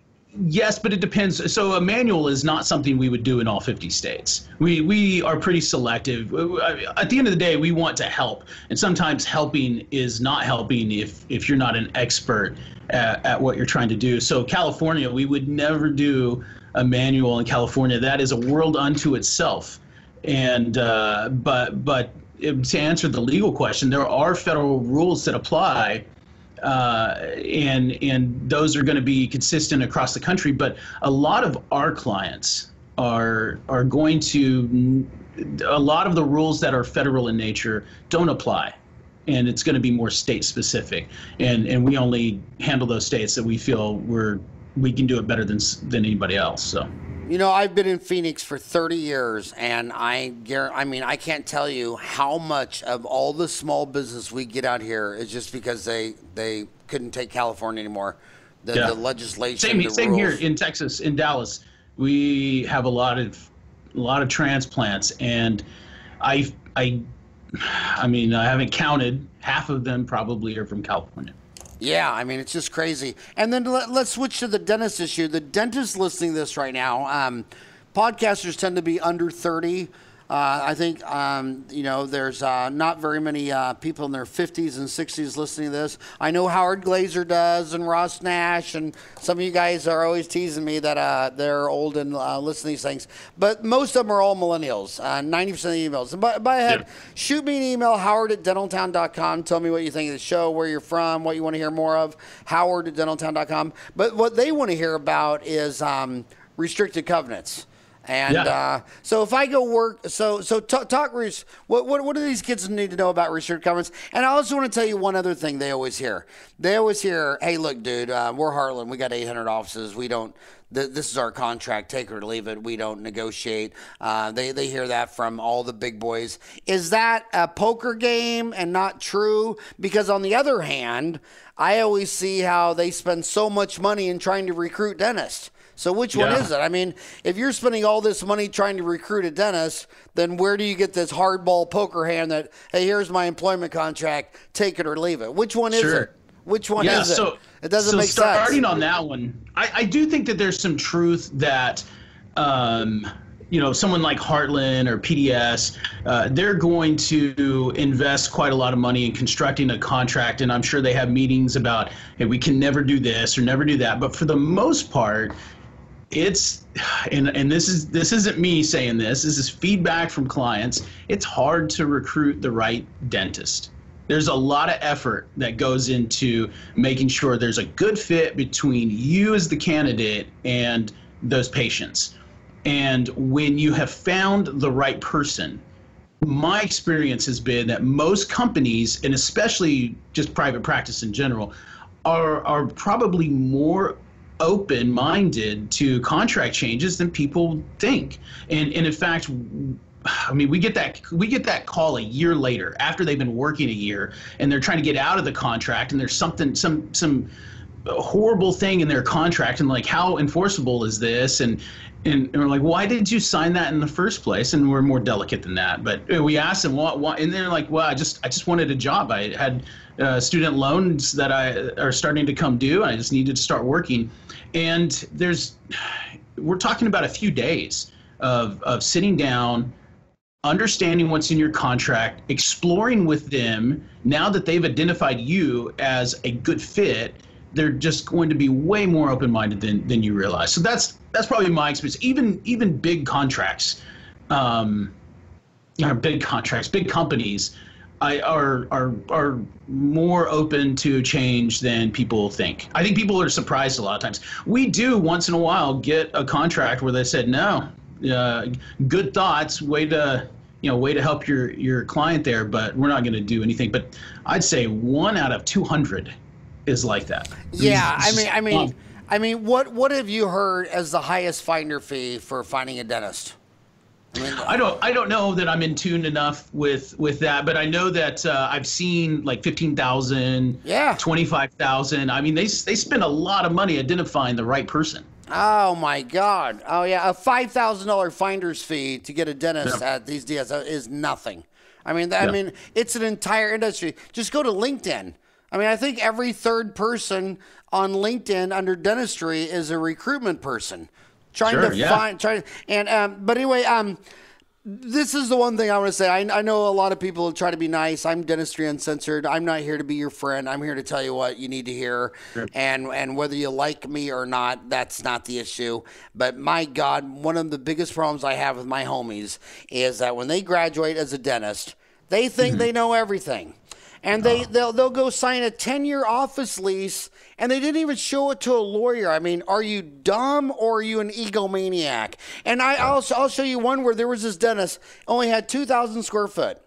yes, but it depends. So a manual is not something we would do in all 50 states. We are pretty selective. At the end of the day, we want to help, and sometimes helping is not helping if you're not an expert at what you're trying to do. So California, we would never do a manual in California. That is a world unto itself. And but to answer the legal question, there are federal rules that apply, and those are going to be consistent across the country. But a lot of our clients are going to, a lot of the rules that are federal in nature don't apply, and it's going to be more state specific. And we only handle those states that we feel we can do it better than anybody else. So. You know, I've been in Phoenix for 30 years, and I mean, I can't tell you how much of all the small business we get out here is just because they couldn't take California anymore. The legislation. Same here in Texas, in Dallas. We have a lot of transplants, and I mean, I haven't counted. Half of them probably are from California. Yeah, I mean, it's just crazy. And then let's switch to the dentist issue. The dentist listening to this right now, podcasters tend to be under 30. I think, there's not very many people in their 50s and 60s listening to this. I know Howard Glazer does, and Ross Nash, and some of you guys are always teasing me that they're old and listen to these things. But most of them are all millennials, 90% of the emails. And by ahead, shoot me an email, howard@dentaltown.com. Tell me what you think of the show, where you're from, what you want to hear more of, howard@dentaltown.com. But what they want to hear about is restricted covenants. And so if I go work, talk, Reese, what do these kids need to know about restricted covenants? And I also want to tell you one other thing they always hear. They always hear, hey, look, dude, we're Heartland. We got 800 offices. We don't, this is our contract. Take it or leave it. We don't negotiate. They hear that from all the big boys. Is that a poker game and not true? Because on the other hand, I always see how they spend so much money in trying to recruit dentists. So which one is it? I mean, if you're spending all this money trying to recruit a dentist, then where do you get this hardball poker hand that, hey, here's my employment contract, take it or leave it? Which one is it? Which one is it? It doesn't make sense. Starting on that one, I do think that there's some truth that, someone like Heartland or PDS, they're going to invest quite a lot of money in constructing a contract, and I'm sure they have meetings about, hey, we can never do this or never do that. But for the most part, it's, and this isn't me saying this is feedback from clients. It's hard to recruit the right dentist. There's a lot of effort that goes into making sure there's a good fit between you as the candidate and those patients. And when you have found the right person, my experience has been that most companies, and especially just private practice in general, are probably more open-minded to contract changes than people think. And in fact, I mean, we get that call a year later after they've been working a year, and they're trying to get out of the contract, and there's some horrible thing in their contract, and like, how enforceable is this? And we're like, why did you sign that in the first place? And we're more delicate than that. But we asked them what, and they're like, well, I just wanted a job. I had student loans that are starting to come due. And I just needed to start working. And we're talking about a few days of sitting down, understanding what's in your contract, exploring with them. Now that they've identified you as a good fit, they're just going to be way more open-minded than you realize. So that's probably my experience. Even big contracts, big companies, are more open to change than people think. I think people are surprised a lot of times. We do once in a while get a contract where they said, no, good thoughts, way to help your client there, but we're not going to do anything. But I'd say 1 out of 200 is like that. Yeah, I mean, what have you heard as the highest finder fee for finding a dentist? I don't know that I'm in tune enough with that, but I know that I've seen like 15,000, 25,000. I mean, they spend a lot of money identifying the right person. Oh my God! Oh yeah, a $5,000 finder's fee to get a dentist at these DSOs is nothing. I mean, it's an entire industry. Just go to LinkedIn. I mean, I think every third person on LinkedIn under dentistry is a recruitment person trying but anyway, this is the one thing I want to say. I know a lot of people try to be nice. I'm Dentistry Uncensored. I'm not here to be your friend. I'm here to tell you what you need to hear. Sure. And whether you like me or not, that's not the issue. But my God, one of the biggest problems I have with my homies is that when they graduate as a dentist, they think they know everything. And they'll go sign a 10-year office lease, and they didn't even show it to a lawyer. I mean, are you dumb or are you an egomaniac? And I'll show you one where there was this dentist, only had 2,000 square foot.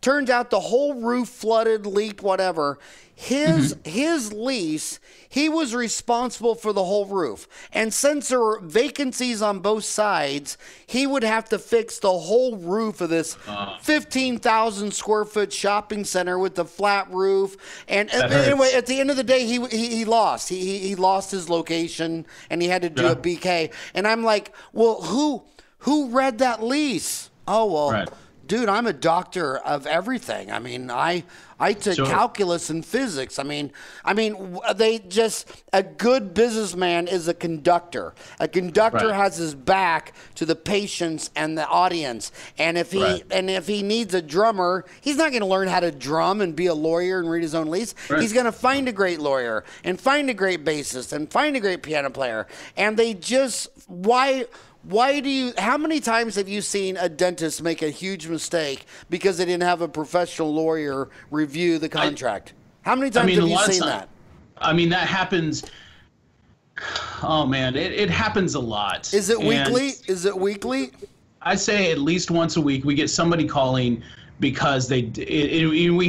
Turns out the whole roof flooded, leaked, whatever. His lease, he was responsible for the whole roof. And since there were vacancies on both sides, he would have to fix the whole roof of this 15,000 square foot shopping center with the flat roof. And anyway, at the end of the day, he lost. He lost his location, and he had to do a BK. And I'm like, well, who read that lease? Oh, well. Right. Dude, I'm a doctor of everything. I mean, I took calculus and physics. I mean, a good businessman is a conductor. A conductor has his back to the patients and the audience. And if he needs a drummer, he's not going to learn how to drum and be a lawyer and read his own lease. Right. He's going to find a great lawyer and find a great bassist and find a great piano player. And they just how many times have you seen a dentist make a huge mistake because they didn't have a professional lawyer review the contract? How many times have you seen that? I mean, that happens. Oh man, it happens a lot. Is it weekly? Is it weekly? I'd say at least once a week we get somebody calling because we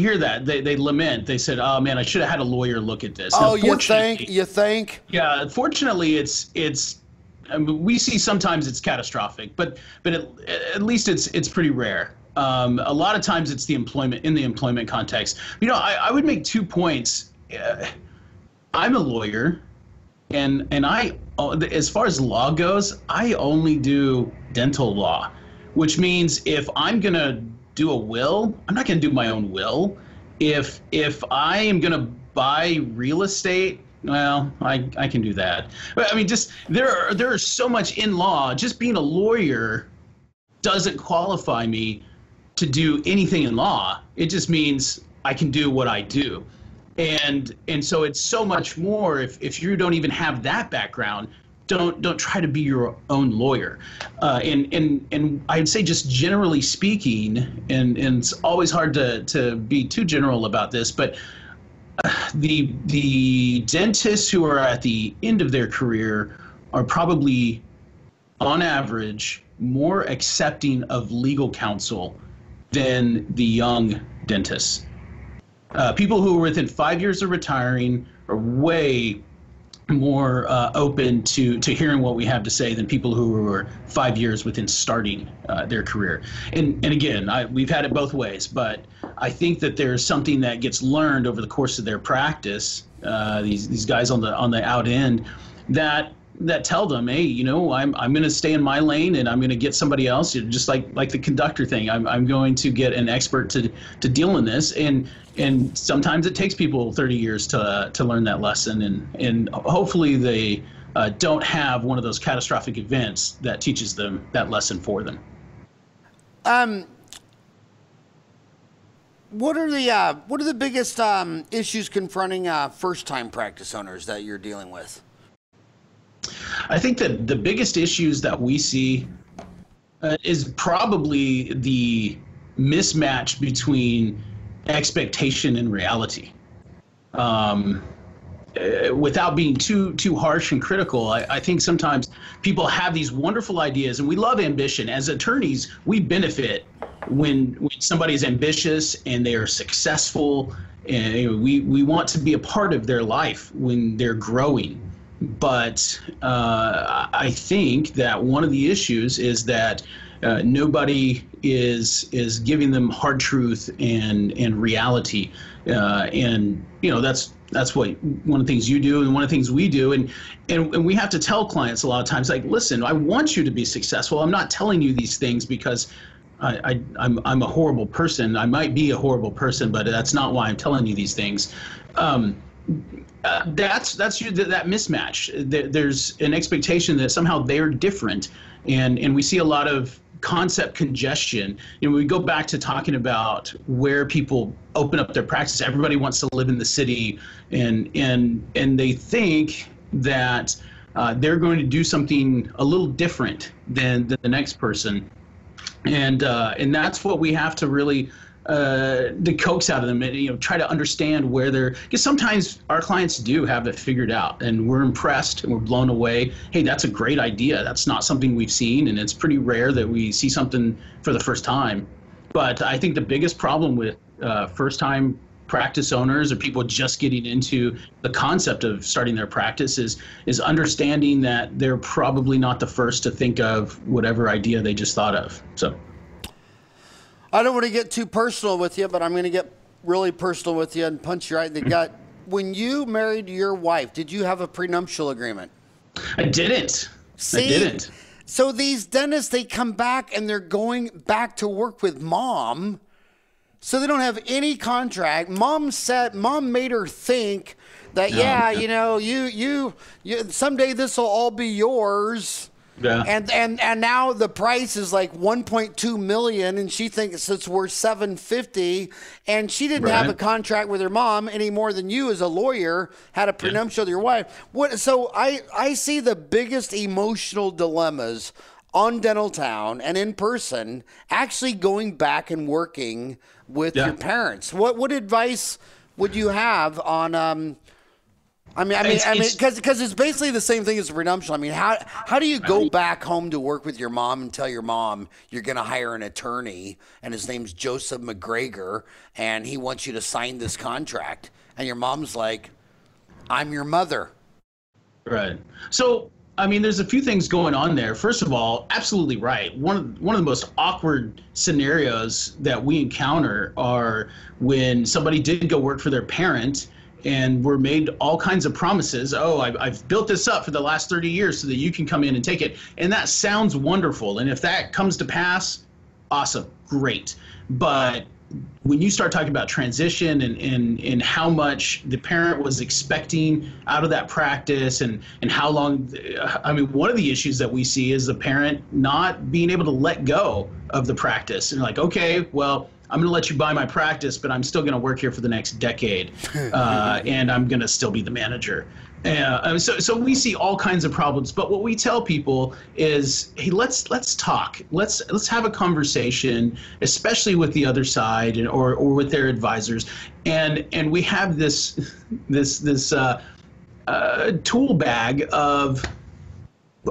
hear that they lament. They said, "Oh man, I should have had a lawyer look at this." Oh, you think? Yeah. Unfortunately, it's. I mean, we see sometimes it's catastrophic, but at least it's pretty rare. A lot of times it's in the employment context. You know, I would make 2 points. I'm a lawyer, and I, as far as law goes, I only do dental law, which means if I'm gonna do a will, I'm not gonna do my own will. If I am gonna buy real estate, well, I can do that. But I mean, just there is so much in law. Just being a lawyer doesn't qualify me to do anything in law. It just means I can do what I do. And so it's so much more if you don't even have that background, don't try to be your own lawyer. And I'd say just generally speaking, and it's always hard to be too general about this, but the dentists who are at the end of their career are probably, on average, more accepting of legal counsel than the young dentists. People who are within 5 years of retiring are way more open to hearing what we have to say than people who are 5 years within starting their career. And again, we've had it both ways, but I think that there's something that gets learned over the course of their practice. These guys on the out end that tell them, hey, you know, I'm going to stay in my lane and I'm going to get somebody else, just like the conductor thing. I'm going to get an expert to deal in this, and sometimes it takes people 30 years to learn that lesson, and hopefully they don't have one of those catastrophic events that teaches them that lesson for them. What are the biggest issues confronting first-time practice owners that you're dealing with? I think that the biggest issues that we see is probably the mismatch between expectation and reality. Without being too harsh and critical, I think sometimes people have these wonderful ideas, and we love ambition. As attorneys, we benefit when somebody's ambitious and they are successful, and we want to be a part of their life when they're growing. But I think that one of the issues is that nobody is giving them hard truth and reality, and you know that's what one of the things you do and one of the things we do, and we have to tell clients a lot of times, like, listen, I want you to be successful. I'm not telling you these things because I'm a horrible person. I might be a horrible person, but that's not why I'm telling you these things. That's that mismatch. There's an expectation that somehow they're different, and we see a lot of concept congestion. We go back to talking about where people open up their practice. Everybody wants to live in the city, and they think that they're going to do something a little different than the next person, and that's what we have to really to coax out of them, and try to understand where they're, because sometimes our clients do have it figured out and we're impressed and we're blown away. Hey, that's a great idea. That's not something we've seen, and it's pretty rare that we see something for the first time. But I think the biggest problem with first time practice owners or people just getting into the concept of starting their practice is understanding that they're probably not the first to think of whatever idea they just thought of. So I don't want to get too personal with you, but I'm going to get really personal with you and punch you right in the gut. When you married your wife, did you have a prenuptial agreement? I didn't. See? I didn't. So these dentists, they come back and they're going back to work with mom, so they don't have any contract. Mom made her think that, you someday this will all be yours. Yeah. And now the price is like 1.2 million, and she thinks it's worth 750, and she didn't have a contract with her mom any more than you as a lawyer had a prenuptial with your wife. So I see the biggest emotional dilemmas on Dental Town and in person actually going back and working with your parents. What advice would you have on because it's basically the same thing as a prenuptial. I mean, how do you go back home to work with your mom and tell your mom you're going to hire an attorney and his name's Joseph McGregor and he wants you to sign this contract, and your mom's like, I'm your mother. Right. So, I mean, there's a few things going on there. First of all, absolutely right. One of the most awkward scenarios that we encounter are when somebody did go work for their parent and were made all kinds of promises. Oh, I've built this up for the last 30 years so that you can come in and take it. And that sounds wonderful. And if that comes to pass, awesome, great. But when you start talking about transition and how much the parent was expecting out of that practice and how long, I mean, one of the issues that we see is the parent not being able to let go of the practice. And like, okay, well, I'm going to let you buy my practice, but I'm still going to work here for the next decade, and I'm going to still be the manager. So we see all kinds of problems. But what we tell people is, hey, let's talk. Let's have a conversation, especially with the other side or with their advisors. And we have this tool bag of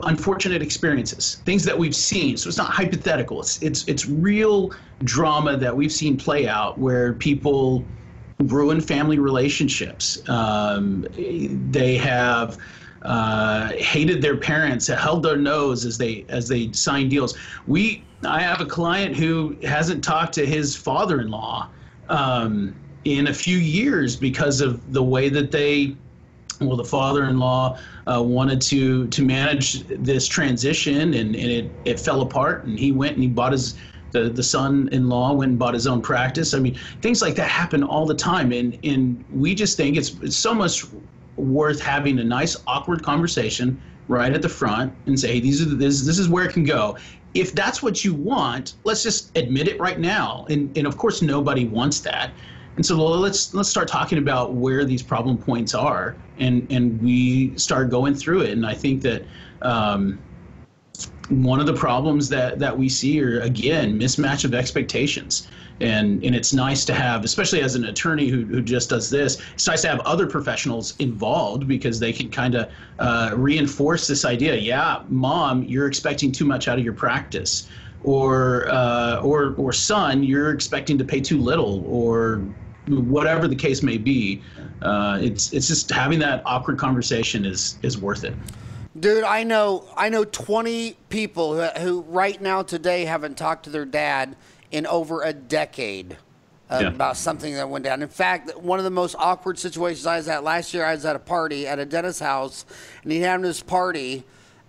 unfortunate experiences, things that we've seen. So it's not hypothetical. It's real drama that we've seen play out where people ruin family relationships. They have hated their parents, held their nose as they sign deals. I have a client who hasn't talked to his father-in-law in a few years because of the way that the father-in-law wanted to manage this transition, and it fell apart, and he went and he bought the son-in-law went and bought his own practice. I mean, things like that happen all the time, and we just think it's so much worth having a nice awkward conversation right at the front and say, hey, this is where it can go. If that's what you want, let's just admit it right now. And of course nobody wants that. And so let's start talking about where these problem points are, and we start going through it. And I think that one of the problems that we see are, again, mismatch of expectations. And it's nice to have, especially as an attorney who just does this, it's nice to have other professionals involved because they can kind of reinforce this idea. Yeah, mom, you're expecting too much out of your practice. Or son, you're expecting to pay too little, or whatever the case may be. It's just having that awkward conversation is worth it. Dude, I know 20 people who right now today haven't talked to their dad in over a decade about something that went down. In fact, one of the most awkward situations I was at last year, I was at a party at a dentist's house, and he had this party,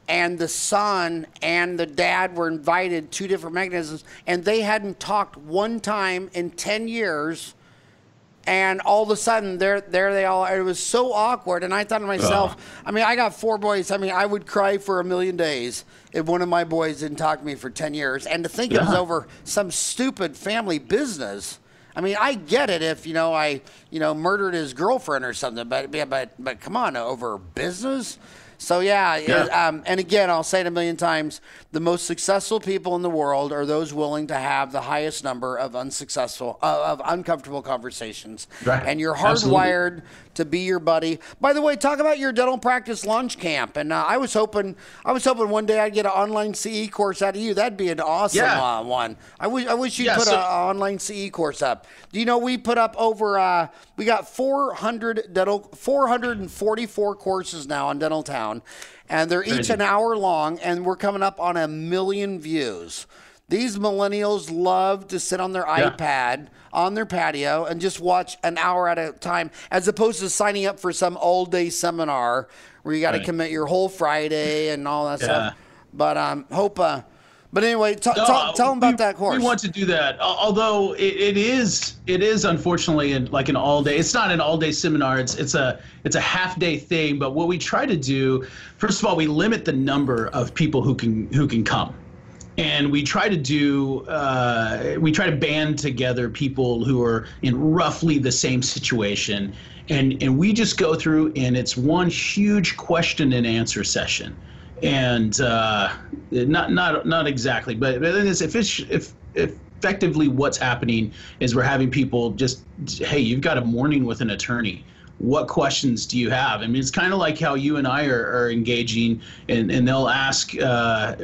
and the son and the dad were invited, two different mechanisms, and they hadn't talked one time in 10 years. And all of a sudden, there they all are. It was so awkward. And I thought to myself, I mean, I got 4 boys. I mean, I would cry for a million days if one of my boys didn't talk to me for 10 years. And to think it was over some stupid family business. I mean, I get it if, I murdered his girlfriend or something. But come on, over business? So, and again, I'll say it a million times, the most successful people in the world are those willing to have the highest number of uncomfortable conversations. Right. And you're hardwired to be your buddy. By the way, talk about your dental practice launch camp. And I was hoping one day I'd get an online CE course out of you. That'd be an awesome one. I wish you'd put an online CE course up. Do you know we put up over we got 444 courses now on Dental Town, and they're each an hour long, and we're coming up on 1 million views. These millennials love to sit on their iPad on their patio and just watch an hour at a time, as opposed to signing up for some all-day seminar where you got to commit your whole Friday and all that stuff. But But anyway, tell them about that course. We want to do that, although it is unfortunately like an all day. It's not an all day seminar. It's a half-day thing. But what we try to do, first of all, we limit the number of people who can come, and we try to band together people who are in roughly the same situation, and we just go through, and it's one huge question and answer session. And not exactly, but then if effectively what's happening is we're having people just, hey, you've got a morning with an attorney. What questions do you have? I mean, it's kind of like how you and I are engaging, and they'll ask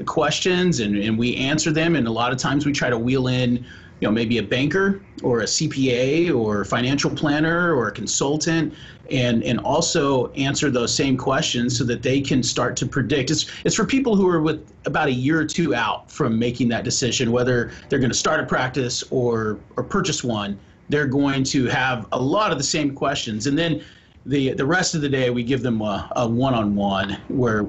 questions, and we answer them. And a lot of times we try to wheel in, maybe a banker or a CPA or financial planner or a consultant, and also answer those same questions so that they can start to predict. It's for people who are with about a year or two out from making that decision, whether they're going to start a practice or purchase one. They're going to have a lot of the same questions. And then the rest of the day, we give them a one-on-one where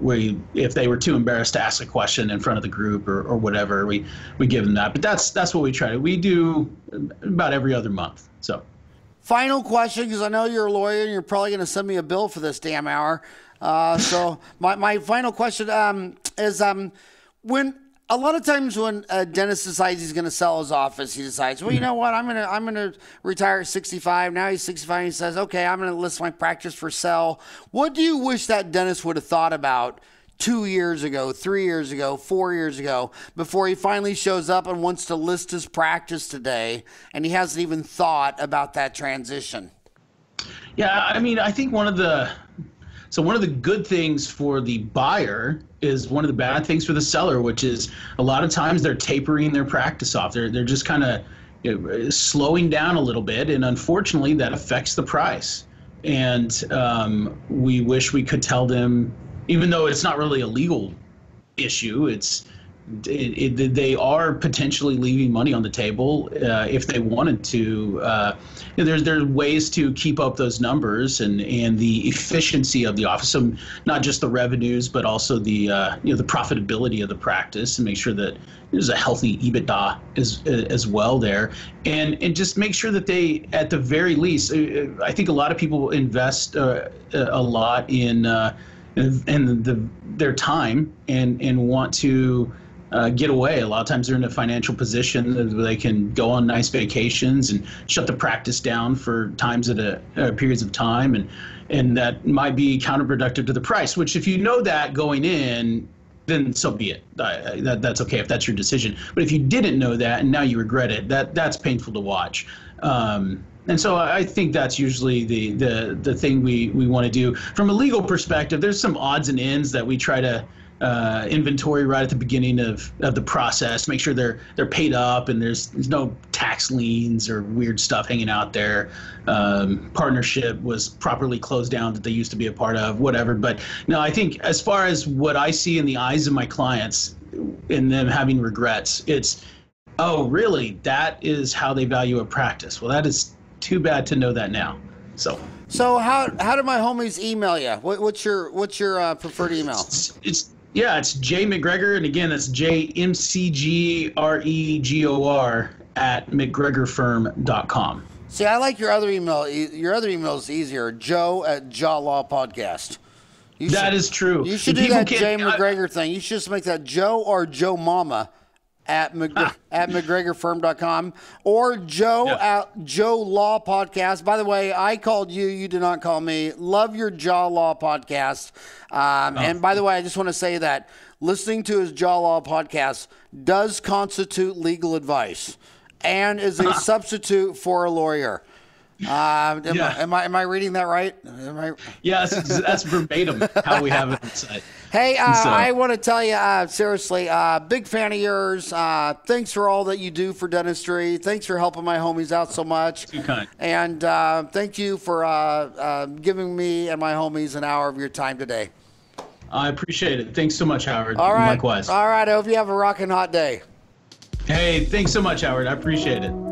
if they were too embarrassed to ask a question in front of the group or whatever, we give them that. But that's what we try to. We do about every other month. So, final question, because I know you're a lawyer and you're probably going to send me a bill for this damn hour. So my final question is when. A lot of times when a dentist decides he's going to sell his office, he decides, well, you know what, I'm gonna retire at 65. Now he's 65. He says, okay, I'm going to list my practice for sale. What do you wish that dentist would have thought about 2 years ago, 3 years ago, 4 years ago, before he finally shows up and wants to list his practice today, and he hasn't even thought about that transition? Yeah, I mean, I think one of the good things for the buyer is one of the bad things for the seller, which is a lot of times they're tapering their practice off. They're just kind of slowing down a little bit, and unfortunately that affects the price. And we wish we could tell them, even though it's not really a legal issue, they are potentially leaving money on the table if they wanted to. There's ways to keep up those numbers and the efficiency of the office. So not just the revenues, but also the the profitability of the practice, and make sure that there's a healthy EBITDA as well there, and just make sure that they, at the very least, I think a lot of people invest a lot in their time and want to get away. A lot of times they're in a financial position where they can go on nice vacations and shut the practice down for times at periods of time, and that might be counterproductive to the price, which if you know that going in, then so be it. That's okay if that's your decision. But if you didn't know that and now you regret it, that's painful to watch. And so I think that's usually the thing we want to do. From a legal perspective, there's some odds and ends that we try to inventory right at the beginning of the process, make sure they're paid up and there's no tax liens or weird stuff hanging out there. Partnership was properly closed down that they used to be a part of, whatever. But no, I think as far as what I see in the eyes of my clients and them having regrets, it's, oh, really? That is how they value a practice. Well, that is too bad to know that now. So how do my homies email you? What's your preferred email? Yeah, it's J McGregor, and again, that's JMCGREGOR at McGregorFirm.com. See, I like your other email. Your other email is easier. Joe at Jaw Law Podcast. That is true. You should do that Jay McGregor thing. You should just make that Joe or Joe Mama at McGregorFirm.com or Joe at Joe Law Podcast. By the way, I called you. You did not call me. Love your Jaw Law Podcast. And by the way, I just want to say that listening to his Jaw Law Podcast does constitute legal advice and is a substitute for a lawyer. Am I reading that right? Yes, that's verbatim how we have it inside. Hey, I want to tell you, seriously, big fan of yours. Thanks for all that you do for dentistry. Thanks for helping my homies out so much. Too kind. And thank you for giving me and my homies an hour of your time today. I appreciate it. Thanks so much, Howard. All right. Likewise. All right. I hope you have a rocking hot day. Hey, thanks so much, Howard. I appreciate it.